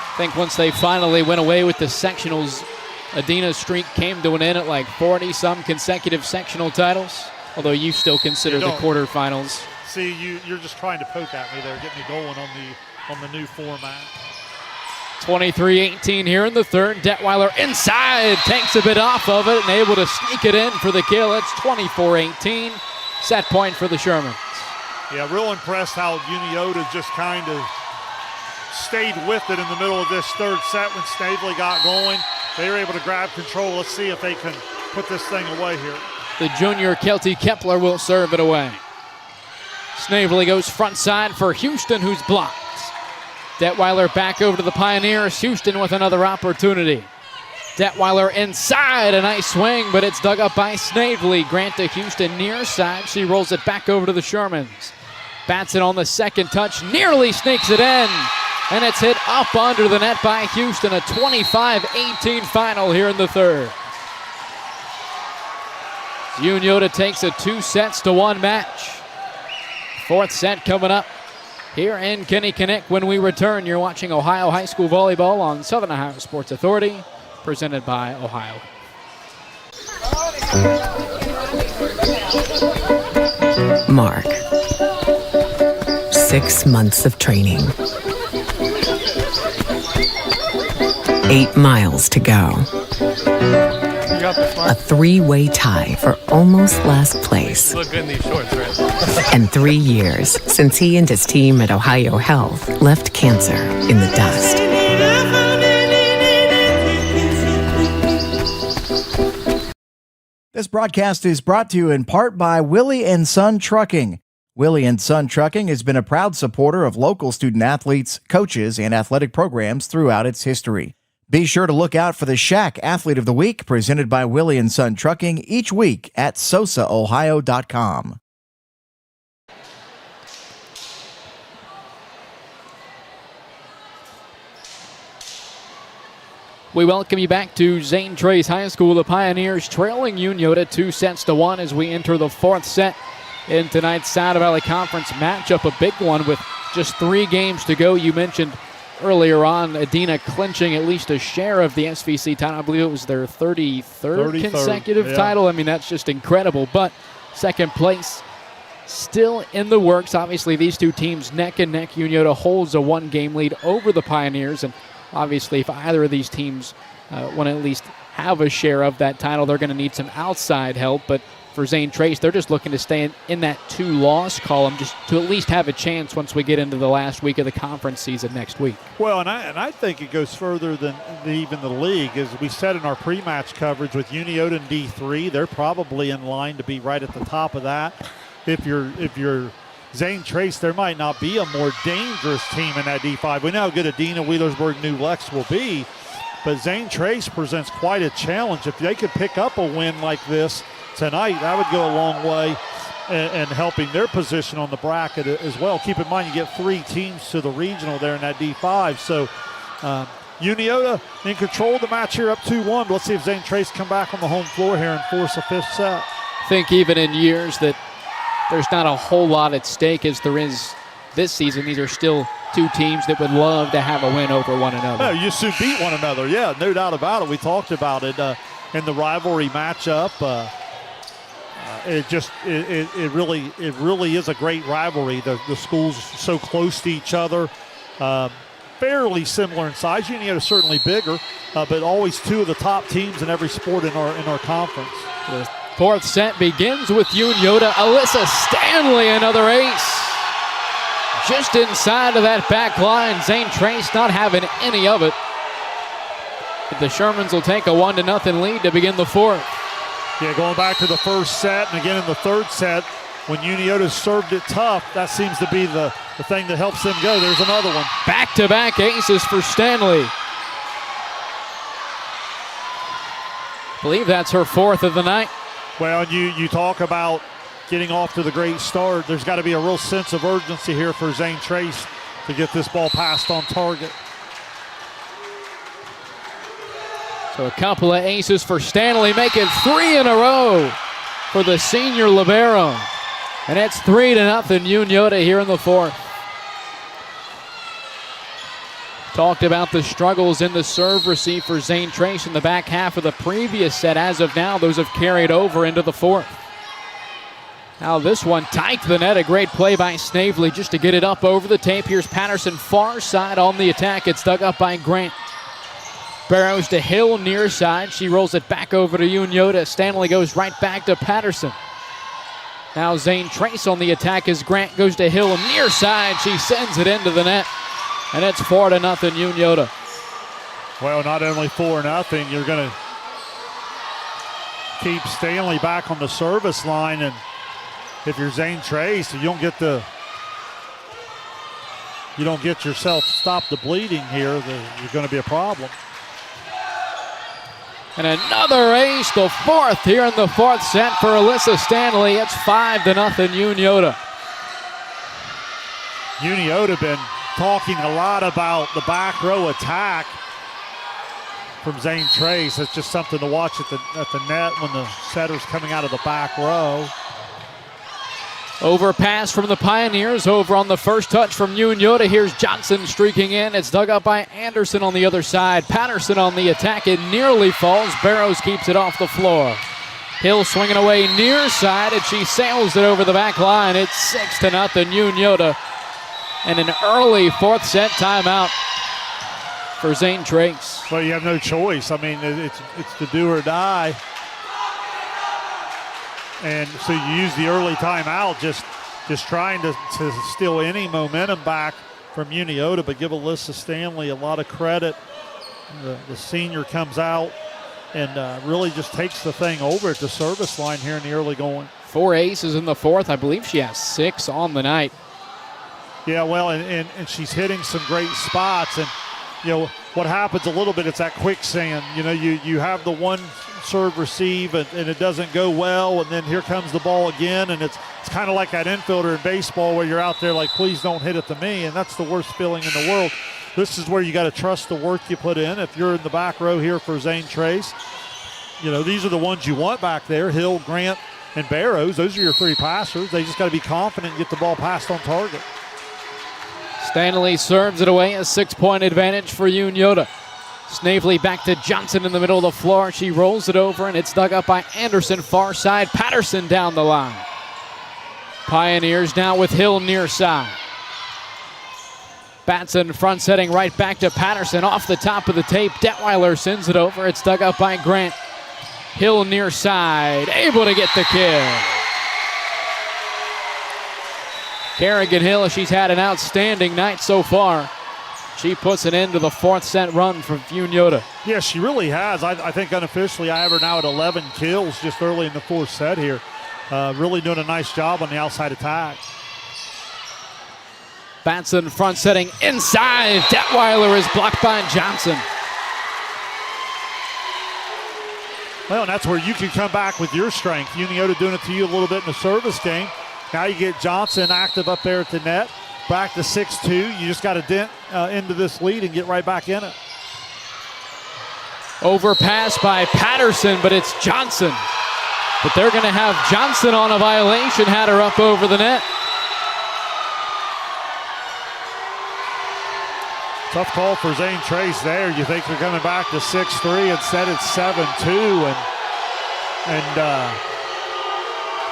I think once they finally went away with the sectionals, Adina's streak came to an end at like 40-some consecutive sectional titles, although you still consider the quarterfinals
see, you're just trying to poke at me there, get me going on the new format.
23-18 here in the third. Detweiler inside, takes a bit off of it and able to sneak it in for the kill. It's 24-18. Set point for the Shermans.
Yeah, real impressed how Unioto just kind of stayed with it in the middle of this third set when Snavely got going. They were able to grab control. Let's see if they can put this thing away here.
The junior Kelty Kepler will serve it away. Snavely goes front side for Houston, who's blocked. Detweiler back over to the Pioneers. Houston with another opportunity. Detweiler inside, a nice swing, but it's dug up by Snavely. Grant to Houston near side. She rolls it back over to the Shermans. Bats it on the second touch, nearly sneaks it in. And it's hit up under the net by Houston. A 25-18 final here in the third. Unioto takes a 2-1 match. Fourth set coming up here in Kinnikinnick. When we return, you're watching Ohio High School Volleyball on Southern Ohio Sports Authority, presented by Ohio.
Mark. 6 months of training. 8 miles to go. A 3-way tie for almost last place.
You look good in these shorts, right?
And 3 years since he and his team at Ohio Health left cancer in the dust.
This broadcast is brought to you in part by Willie & Son Trucking. Willie & Son Trucking has been a proud supporter of local student athletes, coaches, and athletic programs throughout its history. Be sure to look out for the Shack Athlete of the Week presented by Willie & Son Trucking each week at sosaohio.com.
We welcome you back to Zane Trace High School. The Pioneers trailing Unioto 2-1 as we enter the fourth set in tonight's South Valley Conference matchup. A big one with just 3 games to go. You mentioned earlier on Adina clinching at least a share of the SVC title. I believe it was their 33rd consecutive title. I mean, that's just incredible. But second place still in the works. Obviously, these two teams neck and neck. Unioto holds a 1-game lead over the Pioneers. And obviously, if either of these teams want to at least have a share of that title, they're going to need some outside help. But for Zane Trace, they're just looking to stay in that 2-loss column just to at least have a chance once we get into the last week of the conference season next week.
Well, and I think it goes further than even the league. As we said in our pre-match coverage with Unioto and D3, they're probably in line to be right at the top of that. If you're Zane Trace, there might not be a more dangerous team in that D5. We know how good Adina, Wheelersburg, New Lex will be, but Zane Trace presents quite a challenge. If they could pick up a win like this tonight, that would go a long way in helping their position on the bracket as well. Keep in mind, you get 3 teams to the regional there in that D5. So Unioto in control of the match here, up 2-1. Let's see if Zane Trace come back on the home floor here and force a 5th set.
I think even in years that there's not a whole lot at stake as there is this season. These are still 2 teams that would love to have a win over one another.
No, you soon beat one another. Yeah, no doubt about it. We talked about it in the rivalry matchup. It really is a great rivalry. The schools are so close to each other, fairly similar in size. Unioto certainly bigger, but always 2 of the top teams in every sport in our conference.
The fourth set begins with Unioto. Alyssa Stanley, another ace. Just inside of that back line. Zane Trace not having any of it. But the Shermans will take a 1-0 lead to begin the fourth.
Yeah, going back to the first set and again in the third set, when Unioto served it tough, that seems to be the thing that helps them go. There's another one.
Back-to-back aces for Stanley. I believe that's her 4th of the night.
Well, you talk about getting off to the great start. There's got to be a real sense of urgency here for Zane Trace to get this ball passed on target.
So a couple of aces for Stanley, making 3 in a row for the senior libero. And it's 3-0 Unioto here in the fourth. Talked about the struggles in the serve receive for Zane Trace in the back half of the previous set. As of now, those have carried over into the fourth. Now this one tight to the net. A great play by Snavely just to get it up over the tape. Here's Patterson far side on the attack. It's dug up by Grant. Barrows to Hill near side. She rolls it back over to Unioto. Stanley goes right back to Patterson. Now Zane Trace on the attack as Grant goes to Hill near side. She sends it into the net. And it's 4-0 Unioto.
Well, not only 4-0, you're going to keep Stanley back on the service line, and if you're Zane Trace, you don't get yourself stop the bleeding here, you're going to be a problem.
And another ace, the fourth here in the fourth set for Alyssa Stanley. It's 5-0 Unioto.
Unioto been talking a lot about the back row attack from Zane Trace. It's just something to watch at the net when the setter's coming out of the back row.
Overpass from the Pioneers over on the first touch from Unioto. Here's Johnson streaking in. It's dug up by Anderson on the other side. Patterson on the attack. It nearly falls. Barrows keeps it off the floor. Hill swinging away near side, and she sails it over the back line. It's 6-0 Unioto. And an early fourth set timeout for Zane Trace.
Well, you have no choice. I mean, it's the do or die. And so you use the early timeout, just trying to steal any momentum back from Unioto, but give Alyssa Stanley a lot of credit. The senior comes out and really just takes the thing over at the service line here in the early going.
4 aces in the fourth. I believe she has 6 on the night.
Yeah, well, and she's hitting some great spots. And, you know, what happens a little bit, it's that quicksand. You know, you have the one serve receive and it doesn't go well, and then here comes the ball again, and it's kind of like that infielder in baseball where you're out there like, please don't hit it to me, and that's the worst feeling in the world. This is where you got to trust the work you put in. If you're in the back row here for Zane Trace, you know, these are the ones you want back there, Hill, Grant, and Barrows. Those are your 3 passers. They just got to be confident and get the ball passed on target.
Stanley serves it away, a 6-point advantage for Unioto. Snavely back to Johnson in the middle of the floor. She rolls it over, and it's dug up by Anderson, far side. Patterson down the line. Pioneers now with Hill near side. Batson front setting right back to Patterson off the top of the tape. Detweiler sends it over. It's dug up by Grant. Hill near side, able to get the kill. Kerrigan Hill, she's had an outstanding night so far. She puts an end to the fourth set run from Unioto.
Yeah, she really has. I think unofficially I have her now at 11 kills just early in the fourth set here. Really doing a nice job on the outside attack.
Batson front setting inside. Detweiler is blocked by Johnson.
Well, and that's where you can come back with your strength. Unioto doing it to you a little bit in the service game. Now you get Johnson active up there at the net. Back to 6-2. You just got to dent into this lead and get right back in it.
Overpass by Patterson, but it's Johnson. But they're going to have Johnson on a violation. Had her up over the net.
Tough call for Zane Trace there. You think they're coming back to 6-3. Instead it's 7-2. And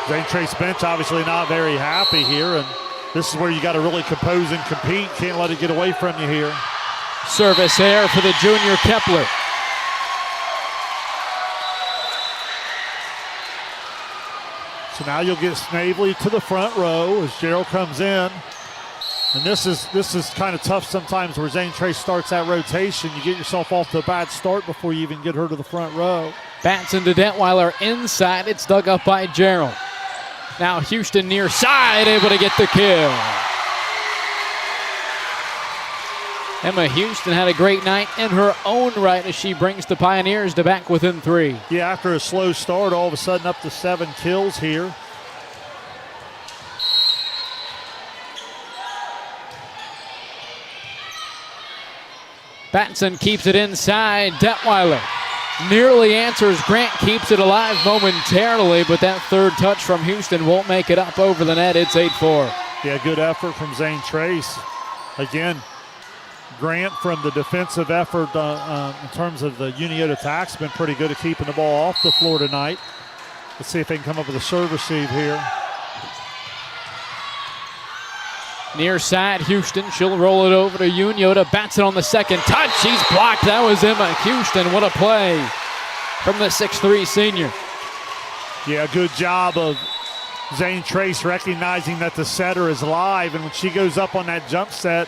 Zane Trace bench obviously not very happy here. And this is where you got to really compose and compete. Can't let it get away from you here.
Service error for the junior Kepler.
So now you'll get Snavely to the front row as Gerald comes in. And this is kind of tough sometimes where Zane Trace starts that rotation. You get yourself off to a bad start before you even get her to the front row.
Batson to Detweiler inside. It's dug up by Gerald. Now Houston near side, able to get the kill. Emma Houston had a great night in her own right as she brings the Pioneers to back within 3.
Yeah, after a slow start, all of a sudden up to 7 kills here.
Batson keeps it inside. Detweiler nearly answers. Grant keeps it alive momentarily, but that third touch from Houston won't make it up over the net. It's 8-4.
Yeah, good effort from Zane Trace. Again, Grant from the defensive effort in terms of the Unioto attack's been pretty good at keeping the ball off the floor tonight. Let's see if they can come up with a serve receive here.
Near side, Houston. She'll roll it over to Unioto. Bats it on the second touch. She's blocked. That was Emma Houston. What a play from the 6'3 senior.
Yeah, good job of Zane Trace recognizing that the setter is live. And when she goes up on that jump set,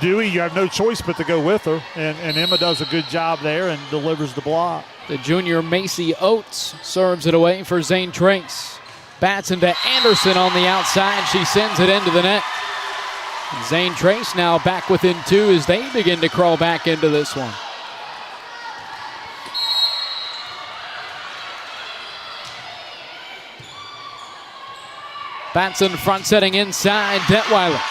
Dewey, you have no choice but to go with her. And Emma does a good job there and delivers the block.
The junior Macy Oates serves it away for Zane Trace. Bats into Anderson on the outside. She sends it into the net. Zane Trace now back within 2 as they begin to crawl back into this one. Batson front setting inside. Detweiler.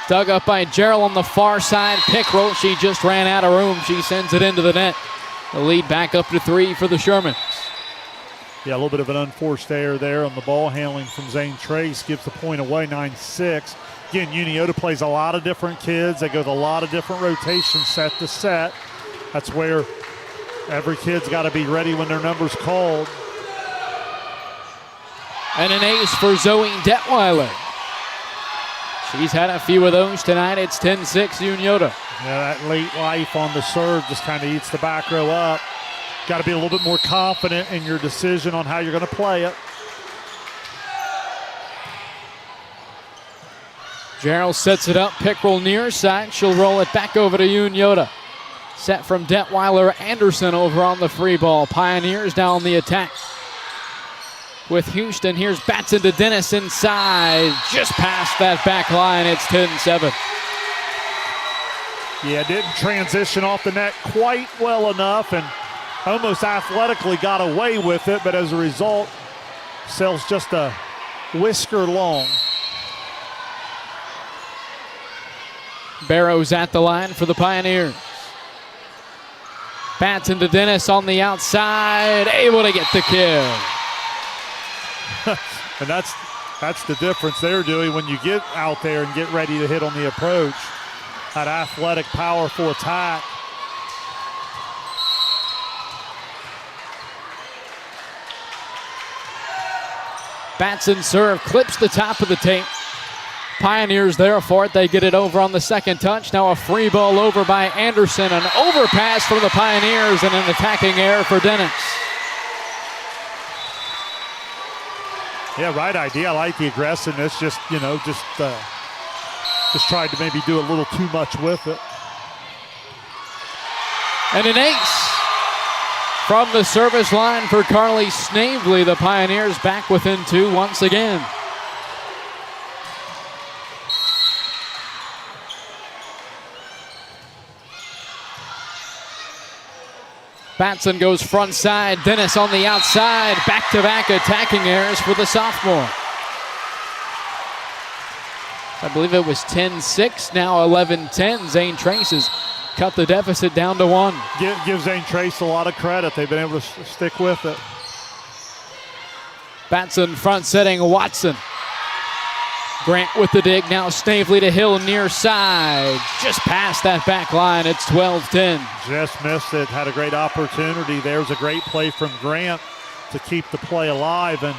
Dug up by Gerald on the far side. Pickrell, she just ran out of room. She sends it into the net. The lead back up to 3 for the Shermans.
Yeah, a little bit of an unforced error there on the ball handling from Zane Trace. Gives the point away, 9-6. Again, Unioto plays a lot of different kids. They go with a lot of different rotations set to set. That's where every kid's got to be ready when their number's called.
And an ace for Zoe Detweiler. She's had a few of those tonight. It's 10-6 Unioto.
Yeah, that late life on the serve just kind of eats the back row up. Got to be a little bit more confident in your decision on how you're going to play it.
Gerald sets it up. Pickrell near side. She'll roll it back over to Unioto. Set from Detweiler. Anderson over on the free ball. Pioneers down the attack. With Houston, here's Batson to Dennis inside. Just past that back line. It's 10-7.
Yeah, didn't transition off the net quite well enough and almost athletically got away with it, but as a result, sails just a whisker long.
Barrows at the line for the Pioneers. Batson to Dennis on the outside, able to get the kill.
And that's the difference they're doing when you get out there and get ready to hit on the approach. That athletic, powerful attack.
Batson serve, clips the top of the tape. Pioneers there for it. They get it over on the second touch. Now a free ball over by Anderson. An overpass from the Pioneers and an attacking error for Dennis.
Yeah, right idea. I like the aggressiveness. Just tried to maybe do a little too much with it.
And an ace from the service line for Carly Snavely. The Pioneers back within 2 once again. Batson goes front side. Dennis on the outside. Back-to-back attacking errors for the sophomore. I believe it was 10-6, now 11-10. Zane Trace has cut the deficit down to 1.
Give Zane Trace a lot of credit. They've been able to stick with it.
Batson front setting Watson. Grant with the dig. Now Snavely to Hill near side. Just past that back line. It's 12-10.
Just missed it. Had a great opportunity. There's a great play from Grant to keep the play alive. And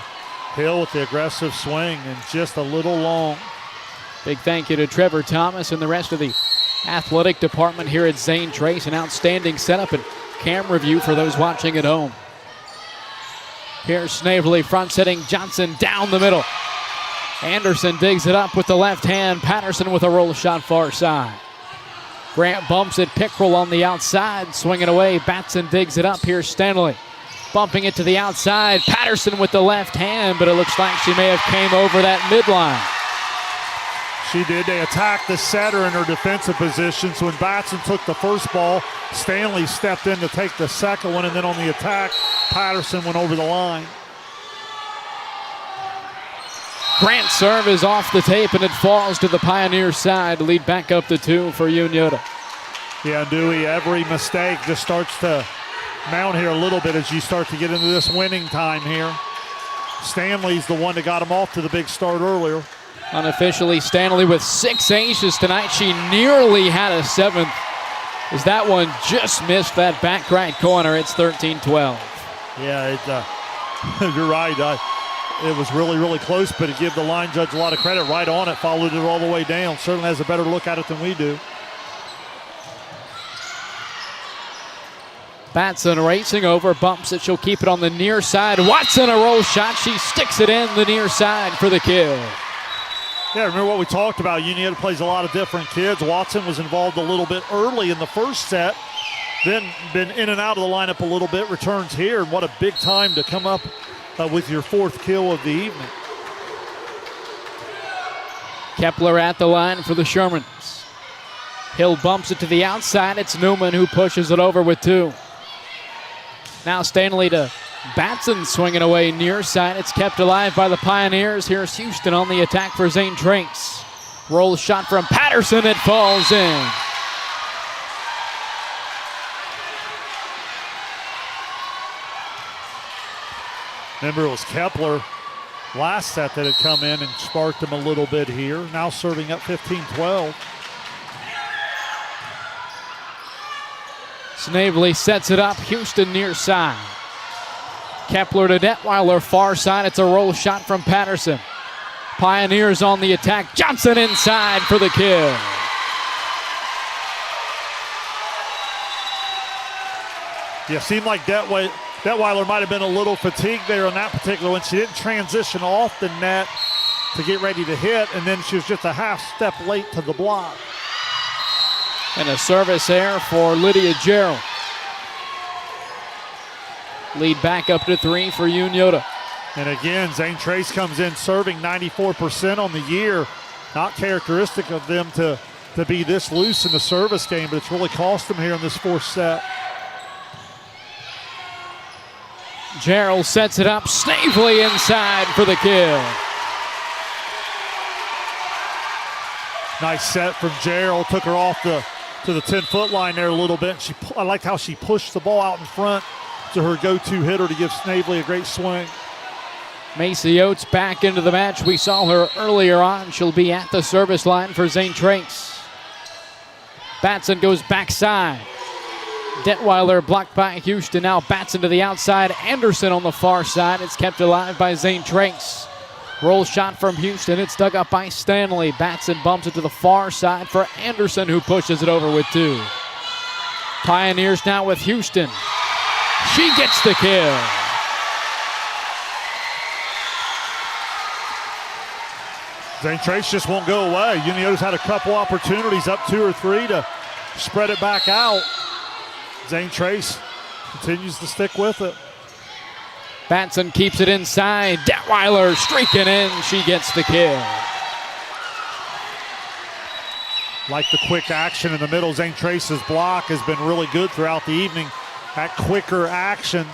Hill with the aggressive swing and just a little long.
Big thank you to Trevor Thomas and the rest of the athletic department here at Zane Trace. An outstanding setup and camera view for those watching at home. Here's Snavely front setting Johnson down the middle. Anderson digs it up with the left hand. Patterson with a roll shot far side. Grant bumps it. Pickrell on the outside. Swinging away. Batson digs it up. Here's Stanley. Bumping it to the outside. Patterson with the left hand, but it looks like she may have came over that midline.
She did. They attacked the setter in her defensive position. So when Batson took the first ball, Stanley stepped in to take the second one, and then on the attack, Patterson went over the line.
Grant's serve is off the tape, and it falls to the Pioneers' side. Lead back up to 2 for Unioto.
Yeah, Dewey, every mistake just starts to mount here a little bit as you start to get into this winning time here. Stanley's the one that got him off to the big start earlier.
Unofficially, Stanley with 6 aces tonight. She nearly had a 7th as that one just missed that back right corner. It's 13-12.
Yeah, you're right. It was really, really close, but to give the line judge a lot of credit, right on it, followed it all the way down. Certainly has a better look at it than we do.
Batson racing over, bumps it. She'll keep it on the near side. Watson, a roll shot. She sticks it in the near side for the kill.
Yeah, remember what we talked about. Unioto plays a lot of different kids. Watson was involved a little bit early in the first set, then been in and out of the lineup a little bit, returns here, and what a big time to come up with your fourth kill of the evening.
Kepler at the line for the Shermans. Hill bumps it to the outside. It's Newman who pushes it over with two. Now Stanley to Batson swinging away near side. It's kept alive by the Pioneers. Here's Houston on the attack for Zane Trace. Roll shot from Patterson. It falls in.
Remember, it was Kepler last set that had come in and sparked him a little bit here. Now serving up 15-12.
Snavely sets it up. Houston near side. Kepler to Detweiler, far side. It's a roll shot from Patterson. Pioneers on the attack. Johnson inside for the kill.
Yeah, seemed like Detweiler might have been a little fatigued there on that particular one. She didn't transition off the net to get ready to hit, and then she was just a half step late to the block.
And a service error for Lydia Gerald. Lead back up to 3 for Unioto.
And again, Zane Trace comes in serving 94% on the year. Not characteristic of them to be this loose in the service game, but it's really cost them here in this fourth set.
Gerald sets it up. Snavely inside for the kill.
Nice set from Gerald. Took her off to the 10-foot line there a little bit. I liked how she pushed the ball out in front to her go-to hitter to give Snavely a great swing.
Macy Oates back into the match. We saw her earlier on. She'll be at the service line for Zane Trace. Batson goes backside. Detweiler blocked by Houston. Now Batson to the outside. Anderson on the far side. It's kept alive by Zane Trace. Roll shot from Houston. It's dug up by Stanley. Batson bumps it to the far side for Anderson, who pushes it over with two. Pioneers now with Houston. She gets the kill.
Zane Trace just won't go away. Unioto's had a couple opportunities, up 2 or 3, to spread it back out. Zane Trace continues to stick with it.
Batson keeps it inside. Detweiler streaking in. She gets the kill.
Like the quick action in the middle. Zane Trace's block has been really good throughout the evening. That quicker action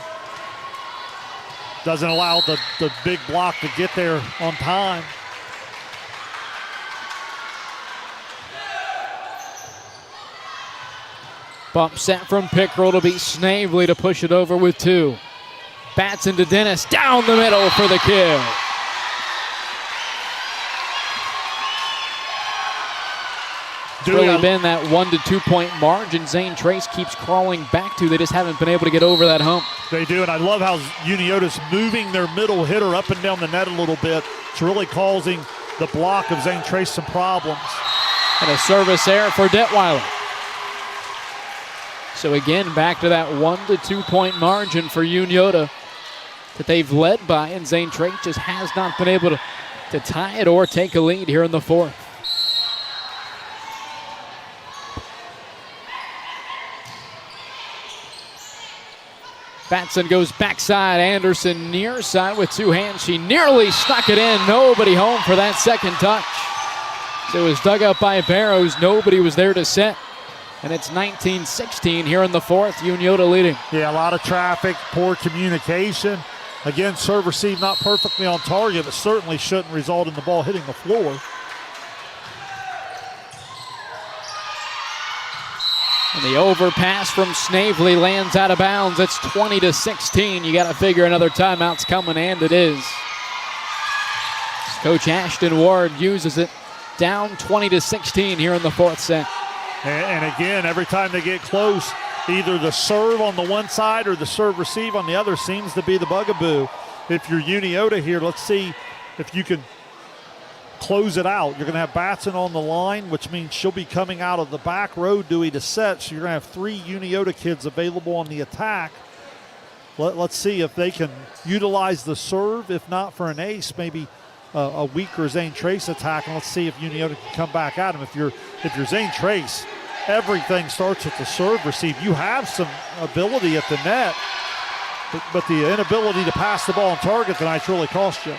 doesn't allow the big block to get there on time.
Bump set from Pickrell to beat Snavely to push it over with two. Batson to Dennis, down the middle for the kill. It's really been that 1 to 2 point margin Zane Trace keeps crawling back to. They just haven't been able to get over that hump.
They do, and I love how Unioto's moving their middle hitter up and down the net a little bit. It's really causing the block of Zane Trace some problems.
And a service error for Detweiler. So again, back to that 1 to 2 point margin for Unioto that they've led by, and Zane Trace just has not been able to tie it or take a lead here in the fourth. Batson goes backside. Anderson near side with two hands. She nearly stuck it in. Nobody home for that second touch. So it was dug up by Barrows. Nobody was there to set. And it's 19-16 here in the fourth. Unioto leading.
Yeah, a lot of traffic, poor communication. Again, serve receive not perfectly on target, but certainly shouldn't result in the ball hitting the floor.
And the overpass from Snavely lands out of bounds. It's 20-16. You got to figure another timeout's coming, and it is. Coach Ashton Ward uses it. Down 20-16 here in the fourth set.
And again, every time they get close, either the serve on the one side or the serve receive on the other seems to be the bugaboo. if you're Unioto here, let's see if you can close it out. You're going to have Batson on the line, which means she'll be coming out of the back row, Dewey, to set. So you're going to have 3 Unioto kids available on the attack. Let's see if they can utilize the serve. If not for an ace, maybe a weaker Zane Trace attack, and let's see if Unioto can come back at him. If you're Zane Trace, everything starts at the serve receive. You have some ability at the net, but the inability to pass the ball on target tonight really cost you.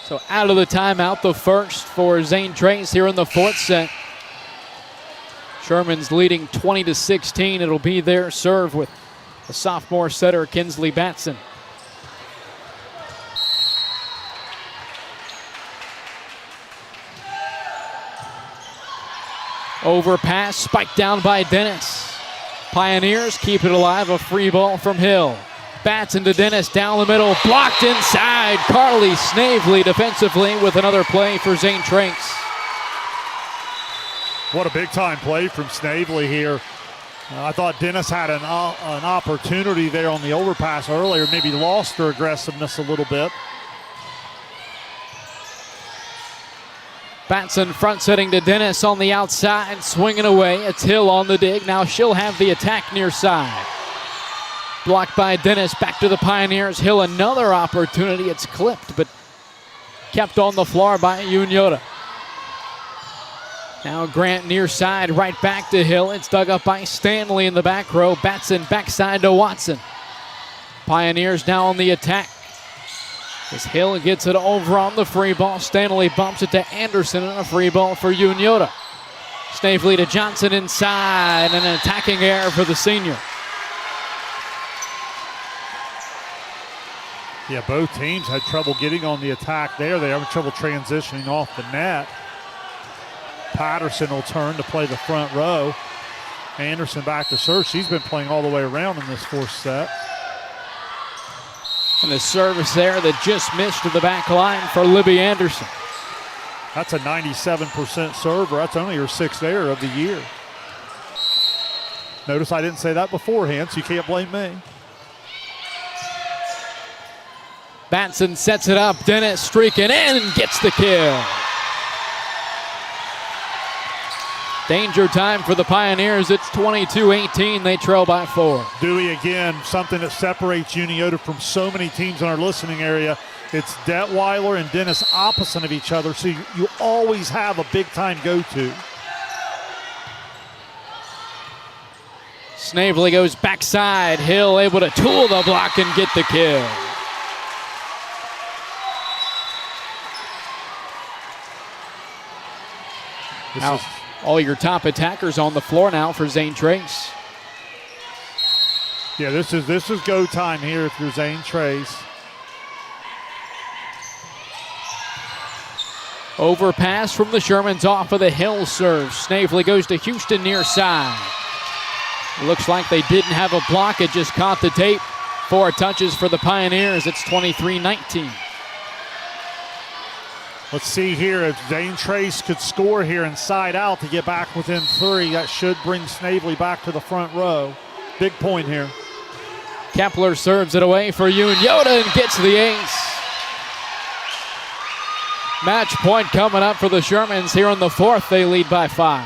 So out of the timeout, the first for Zane Trace here in the 4th set. Shermans leading 20-16. It'll be their serve with the sophomore setter, Kinsley Batson. Overpass, spiked down by Dennis. Pioneers keep it alive, a free ball from Hill. Batson to Dennis, down the middle, blocked inside. Carly Snavely defensively with another play for Zane Trace.
What a big-time play from Snavely here. I thought Dennis had an opportunity there on the overpass earlier, maybe lost her aggressiveness a little bit.
Batson front setting to Dennis on the outside, swinging away. It's Hill on the dig. Now she'll have the attack near side. Blocked by Dennis, back to the Pioneers. Hill another opportunity. It's clipped, but kept on the floor by Unioto. Now Grant near side, right back to Hill. It's dug up by Stanley in the back row. Batson backside to Watson. Pioneers now on the attack. As Hill gets it over on the free ball, Stanley bumps it to Anderson and a free ball for Unioto. Snavely to Johnson inside, and an attacking error for the senior.
Yeah, both teams had trouble getting on the attack there. They having trouble transitioning off the net. Patterson will turn to play the front row. Anderson back to serve. She's been playing all the way around in this 4th set.
And the service there that just missed to the back line for Libby Anderson.
That's a 97% server. That's only her 6th error of the year. Notice I didn't say that beforehand, so you can't blame me.
Batson sets it up. Dennis streaking in and gets the kill. Danger time for the Pioneers. It's 22-18. They trail by 4.
Dewey, again, something that separates Unioto from so many teams in our listening area. It's Detweiler and Dennis opposite of each other, so you always have a big-time go-to.
Snavely goes backside. Hill able to tool the block and get the kill. Now, all your top attackers on the floor now for Zane Trace.
Yeah, this is go time here if you're Zane Trace.
Overpass from the Shermans off of the Hill serve. Snavely goes to Houston near side. Looks like they didn't have a block. It just caught the tape. 4 touches for the Pioneers. It's 23-19.
Let's see here if Zane Trace could score here inside out to get back within 3. That should bring Snavely back to the front row. Big point here.
Kepler serves it away for Unioto and gets the ace. Match point coming up for the Shermans here in the 4th. They lead by 5.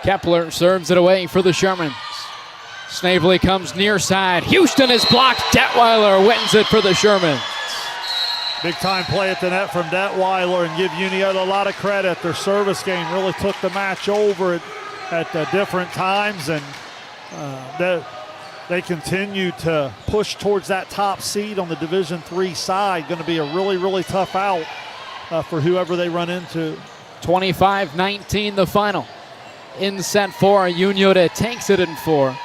Kepler serves it away for the Shermans. Snavely comes near side. Houston is blocked. Detweiler wins it for the Shermans.
Big time play at the net from Detweiler, and give Unioto a lot of credit. Their service game really took the match over at different times, and they continue to push towards that top seed on the Division III side. Going to be a really, really tough out for whoever they run into.
25-19 the final. In set 4, Unioto takes it in 4.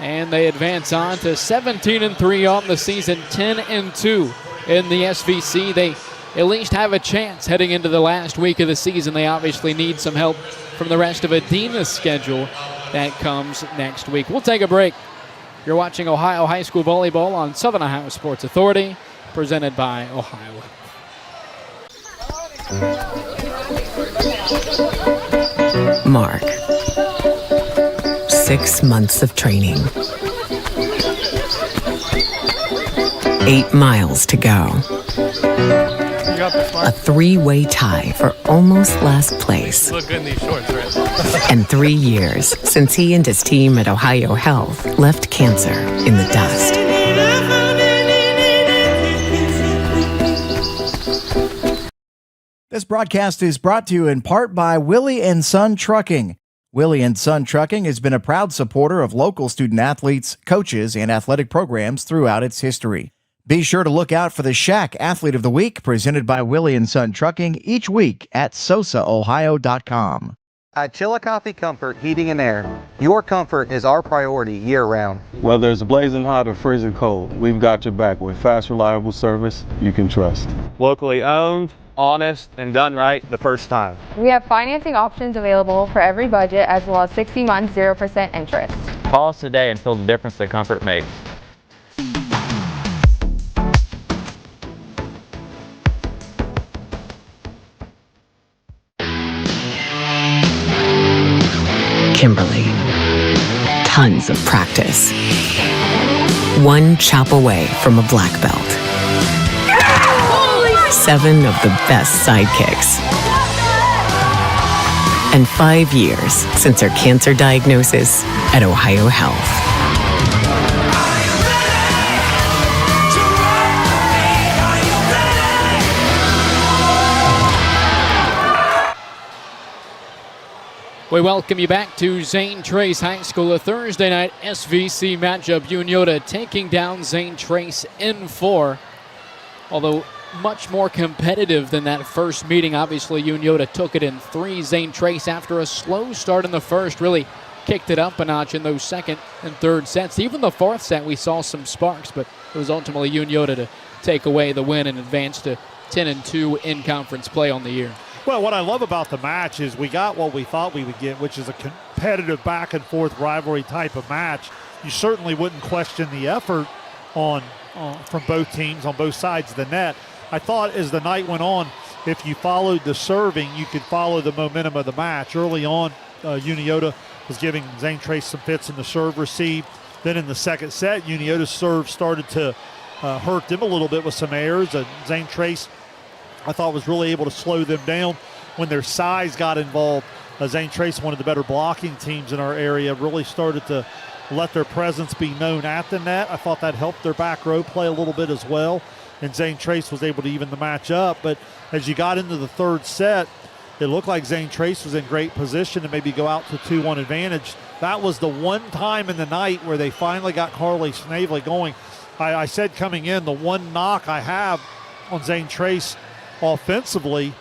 And they advance on to 17-3 on the season, 10-2 in the SVC. They at least have a chance heading into the last week of the season. They obviously need some help from the rest of Adina's schedule that comes next week. We'll take a break. You're watching Ohio High School Volleyball on Southern Ohio Sports Authority, presented by Ohio.
Mark. 6 months of training. 8 miles to go.
You got this, Mark.
A 3-way tie for almost last place.
You look good in these shorts, right?
And 3 years since he and his team at Ohio Health left cancer in the dust.
This broadcast is brought to you in part by Willie & Son Trucking. Willie & Son Trucking has been a proud supporter of local student athletes, coaches, and athletic programs throughout its history. Be sure to look out for the Shack Athlete of the Week presented by Willie & Son Trucking each week at sosaohio.com.
At Chillicothe Comfort Heating and Air, your comfort is our priority year-round.
Whether it's blazing hot or freezing cold, we've got your back with fast, reliable service you can trust.
Locally owned, honest, and done right the first time.
We have financing options available for every budget as well as 60 months 0% interest.
Call us today and feel the difference that comfort makes.
Kimberly. Tons of practice. 1 chop away from a black belt. 7 of the best sidekicks. And 5 years since her cancer diagnosis at Ohio Health.
We welcome you back to Zane Trace High School, a Thursday night SVC matchup. Unioto taking down Zane Trace in 4. Although much more competitive than that first meeting. Obviously, Unioto took it in 3. Zane Trace, after a slow start in the first, really kicked it up a notch in those second and third sets. Even the fourth set, we saw some sparks, but it was ultimately Unioto to take away the win and advance to 10-2 in conference play on the year.
Well, what I love about the match is we got what we thought we would get, which is a competitive back-and-forth rivalry type of match. You certainly wouldn't question the effort from both teams on both sides of the net. I thought as the night went on, if you followed the serving, you could follow the momentum of the match. Early on, Unioto was giving Zane Trace some fits in the serve receive. Then in the second set, Unioto's serve started to hurt them a little bit with some errors. Zane Trace, I thought, was really able to slow them down when their size got involved. Zane Trace, one of the better blocking teams in our area, really started to let their presence be known at the net. I thought that helped their back row play a little bit as well, and Zane Trace was able to even the match up. But as you got into the third set, it looked like Zane Trace was in great position to maybe go out to 2-1 advantage. That was the one time in the night where they finally got Carly Snavely going. I said coming in, the one knock I have on Zane Trace offensively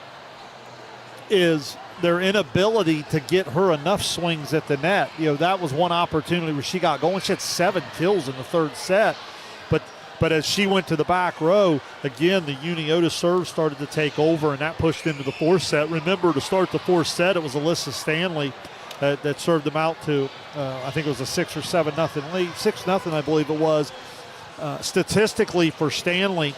is their inability to get her enough swings at the net. You know, that was one opportunity where she got going. She had 7 kills in the third set, but as she went to the back row, again, the Unioto serve started to take over, and that pushed into the fourth set. Remember, to start the fourth set, it was Alyssa Stanley that served them out to, I think it was a 6 or 7-0 lead, 6-0, I believe it was. Statistically for Stanley,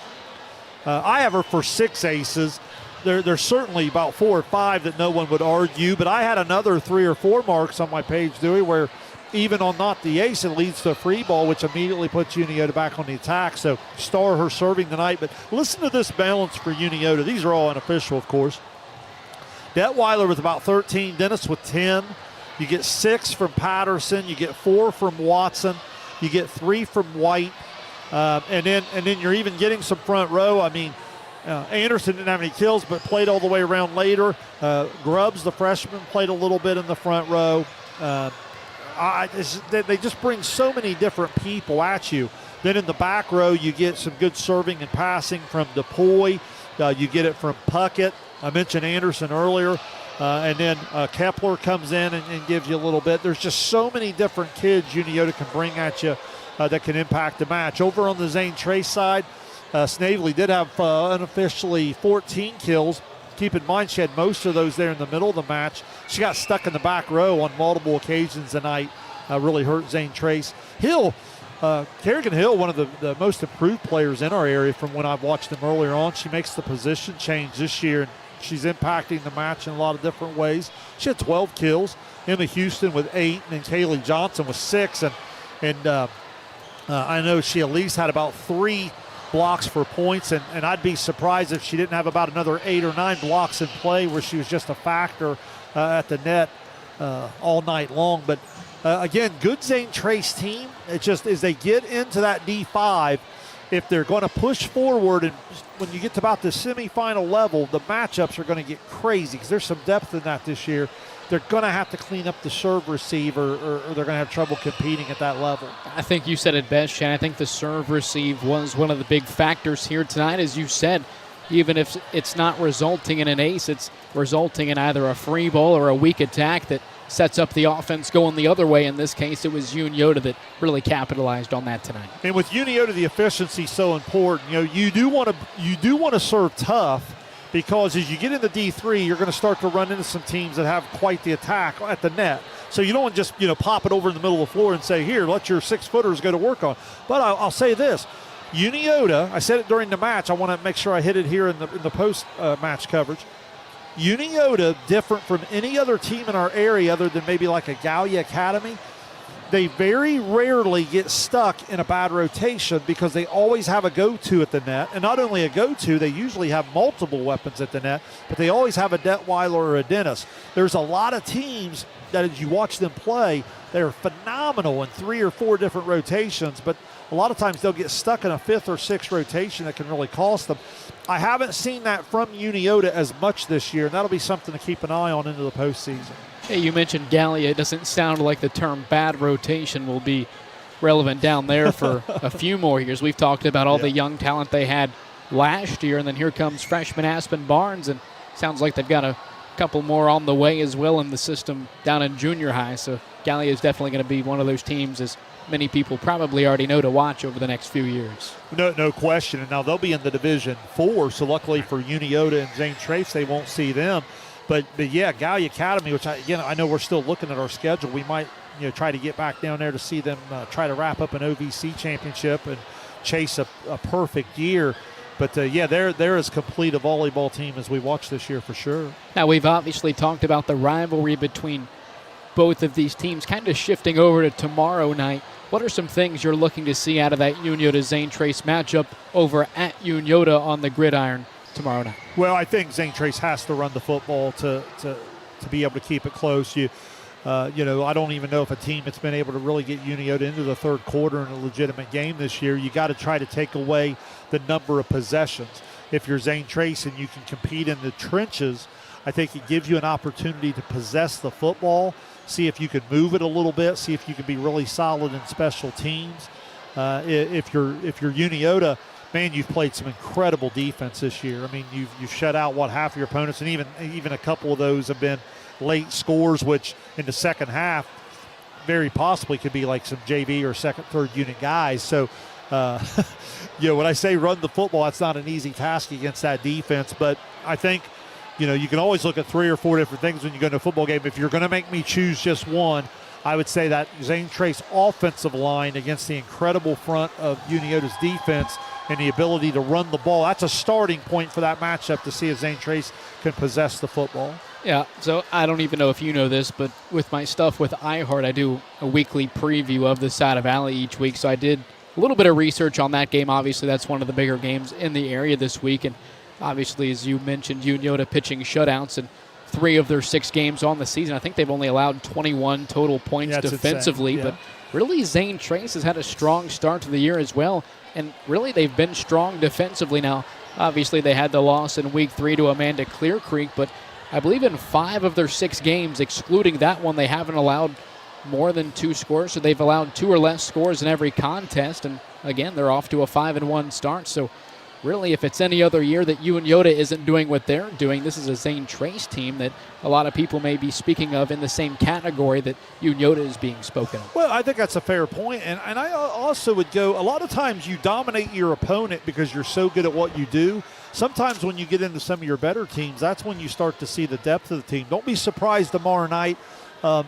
I have her for 6 aces. There's certainly about 4 or 5 that no one would argue, but I had another 3 or 4 marks on my page, Dewey, where even on not the ace, it leads to a free ball, which immediately puts Unioto back on the attack. So star her serving tonight. But listen to this balance for Unioto. These are all unofficial, of course. Detweiler with about 13, Dennis with 10. You get 6 from Patterson. You get 4 from Watson. You get 3 from White. And then you're even getting some front row. I mean, Anderson didn't have any kills, but played all the way around later. Grubbs, the freshman, played a little bit in the front row. They just bring so many different people at you. Then in the back row, you get some good serving and passing from DePoy. You get it from Puckett. I mentioned Anderson earlier. And then Kepler comes in and gives you a little bit. There's just so many different kids Unioto can bring at you that can impact the match. Over on the Zane Trace side, Snavely did have unofficially 14 kills. Keep in mind, she had most of those there in the middle of the match. She got stuck in the back row on multiple occasions tonight. Really hurt Zane Trace. Kerrigan Hill, one of the most improved players in our area from when I've watched them earlier on. She makes the position change this year, and She's impacting the match in a lot of different ways. She had 12 kills. Emma Houston with 8, and then Kaylee Johnson with 6. And I know she at least had about 3 blocks for points, and I'd be surprised if she didn't have about another 8 or 9 blocks in play where she was just a factor at the net all night long. But again, good Zane Trace team. It just as they get into that D5, if they're going to push forward, and when you get to about the semifinal level, the matchups are going to get crazy because there's some depth in that this year. They're going to have to clean up the serve receive, or they're going to have trouble competing at that level.
I think you said it best, Shan. I think the serve receive was one of the big factors here tonight. As you said, even if it's not resulting in an ace, it's resulting in either a free ball or a weak attack that sets up the offense going the other way. In this case, it was Unioto that really capitalized on that tonight.
And with Unioto, the efficiency is so important. You do want to serve tough, because as you get into D3, you're going to start to run into some teams that have quite the attack at the net. So you don't want to just pop it over in the middle of the floor and say, here, let your 6-footers go to work on. But I'll say this. Unioto, I said it during the match, I want to make sure I hit it here in the post-match coverage. Unioto, different from any other team in our area other than maybe like a Gallia Academy, they very rarely get stuck in a bad rotation because they always have a go-to at the net. And not only a go-to, they usually have multiple weapons at the net, but they always have a Detweiler or a Dennis. There's a lot of teams that as you watch them play, they're phenomenal in 3 or 4 different rotations, but a lot of times they'll get stuck in a 5th or 6th rotation that can really cost them. I haven't seen that from Unioto as much this year, and that'll be something to keep an eye on into the postseason.
Hey, you mentioned Gallia. It doesn't sound like the term bad rotation will be relevant down there for a few more years. We've talked about all the young talent they had last year, and then here comes freshman Aspen Barnes, and sounds like they've got a couple more on the way as well in the system down in junior high. So Gallia is definitely going to be one of those teams, as many people probably already know, to watch over the next few years.
No question. And now they'll be in the Division 4, so luckily for Unioto and Zane Trace, they won't see them. But yeah, Gallia Academy, which I know we're still looking at our schedule. We might try to get back down there to see them try to wrap up an OVC championship and chase a perfect year. But yeah, they're as complete a volleyball team as we watched this year for sure.
Now, we've obviously talked about the rivalry between both of these teams. Kind of shifting over to tomorrow night, what are some things you're looking to see out of that Unioto-Zane Trace matchup over at Unioto on the gridiron tomorrow night?
Well, I think Zane Trace has to run the football to be able to keep it close. I don't even know if a team that's been able to really get Unioto into the third quarter in a legitimate game this year. You got to try to take away the number of possessions. If you're Zane Trace and you can compete in the trenches, I think it gives you an opportunity to possess the football, see if you can move it a little bit, see if you can be really solid in special teams. If you're Unioto, man, you've played some incredible defense this year. I mean, you've shut out half of your opponents, and even a couple of those have been late scores, which in the second half very possibly could be like some JV or second, third unit guys. So, when I say run the football, that's not an easy task against that defense. But I think, you can always look at 3 or 4 different things when you go into a football game. If you're going to make me choose just one, I would say that Zane Trace offensive line against the incredible front of Unioto's defense and the ability to run the ball. That's a starting point for that matchup to see if Zane Trace can possess the football.
Yeah, so I don't even know if you know this, but with my stuff with iHeart, I do a weekly preview of the Side of Alley each week. So I did a little bit of research on that game. Obviously, that's one of the bigger games in the area this week. And obviously, as you mentioned, Unioto pitching shutouts in 3 of their 6 games on the season. I think they've only allowed 21 total points defensively. But really, Zane Trace has had a strong start to the year as well. And really, they've been strong defensively. Now, obviously, they had the loss in Week 3 to Amanda Clear Creek, but I believe in 5 of their 6 games, excluding that one, they haven't allowed more than 2 scores. So they've allowed 2 or less scores in every contest. And again, they're off to a 5-1 start. So really, if it's any other year that Unioto isn't doing what they're doing, this is a Zane Trace team that a lot of people may be speaking of in the same category that Unioto is being spoken of.
Well, I think that's a fair point. And I also would go, a lot of times you dominate your opponent because you're so good at what you do. Sometimes when you get into some of your better teams, that's when you start to see the depth of the team. Don't be surprised tomorrow night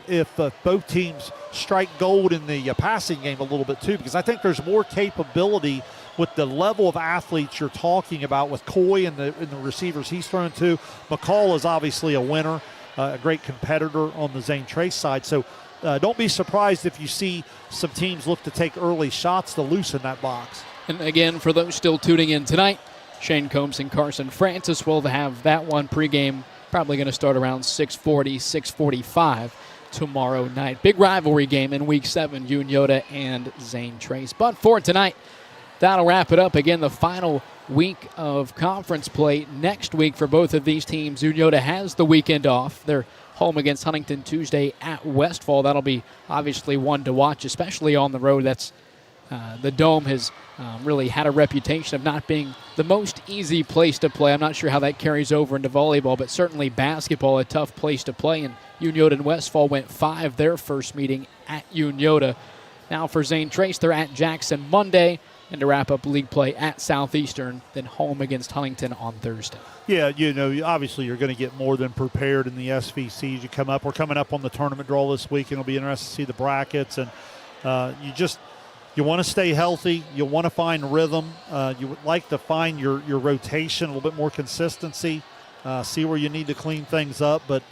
if both teams strike gold in the passing game a little bit too, because I think there's more capability with the level of athletes you're talking about with Coy and the receivers he's thrown to, McCall is obviously a winner, a great competitor on the Zane Trace side. So don't be surprised if you see some teams look to take early shots to loosen that box.
And again, for those still tuning in tonight, Shane Combs and Carson Francis will have that one pregame, probably going to start around 6:40, 6:45 tomorrow night. Big rivalry game in Week 7, Unioto and Zane Trace. But for tonight, that'll wrap it up. Again, the final week of conference play next week for both of these teams. Unioto has the weekend off. They're home against Huntington Tuesday at Westfall. That'll be obviously one to watch, especially on the road. That's the Dome has really had a reputation of not being the most easy place to play. I'm not sure how that carries over into volleyball, but certainly basketball, a tough place to play. And Unioto and Westfall went 5 their first meeting at Unioto. Now for Zane Trace, they're at Jackson Monday, and to wrap up league play at Southeastern, then home against Huntington on Thursday.
Yeah, obviously you're going to get more than prepared in the SVCs. You come up, we're coming up on the tournament draw this week, and it'll be interesting to see the brackets. And you want to stay healthy. You want to find rhythm. You would like to find your rotation, a little bit more consistency, see where you need to clean things up. But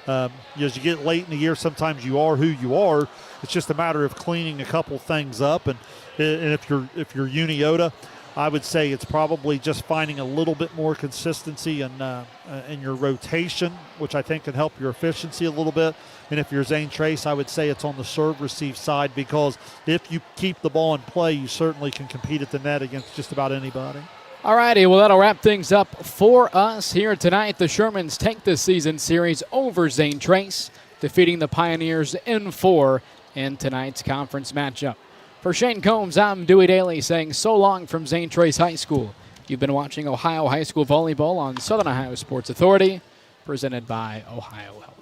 as you get late in the year, sometimes you are who you are. It's just a matter of cleaning a couple things up. And if you're Unioto, I would say it's probably just finding a little bit more consistency in your rotation, which I think can help your efficiency a little bit. And if you're Zane Trace, I would say it's on the serve-receive side, because if you keep the ball in play, you certainly can compete at the net against just about anybody.
All righty, well, that'll wrap things up for us here tonight. The Shermans take the season series over Zane Trace, defeating the Pioneers in 4 in tonight's conference matchup. For Shane Combs, I'm Dewey Daly saying so long from Zane Trace High School. You've been watching Ohio High School Volleyball on Southern Ohio Sports Authority, presented by Ohio Health.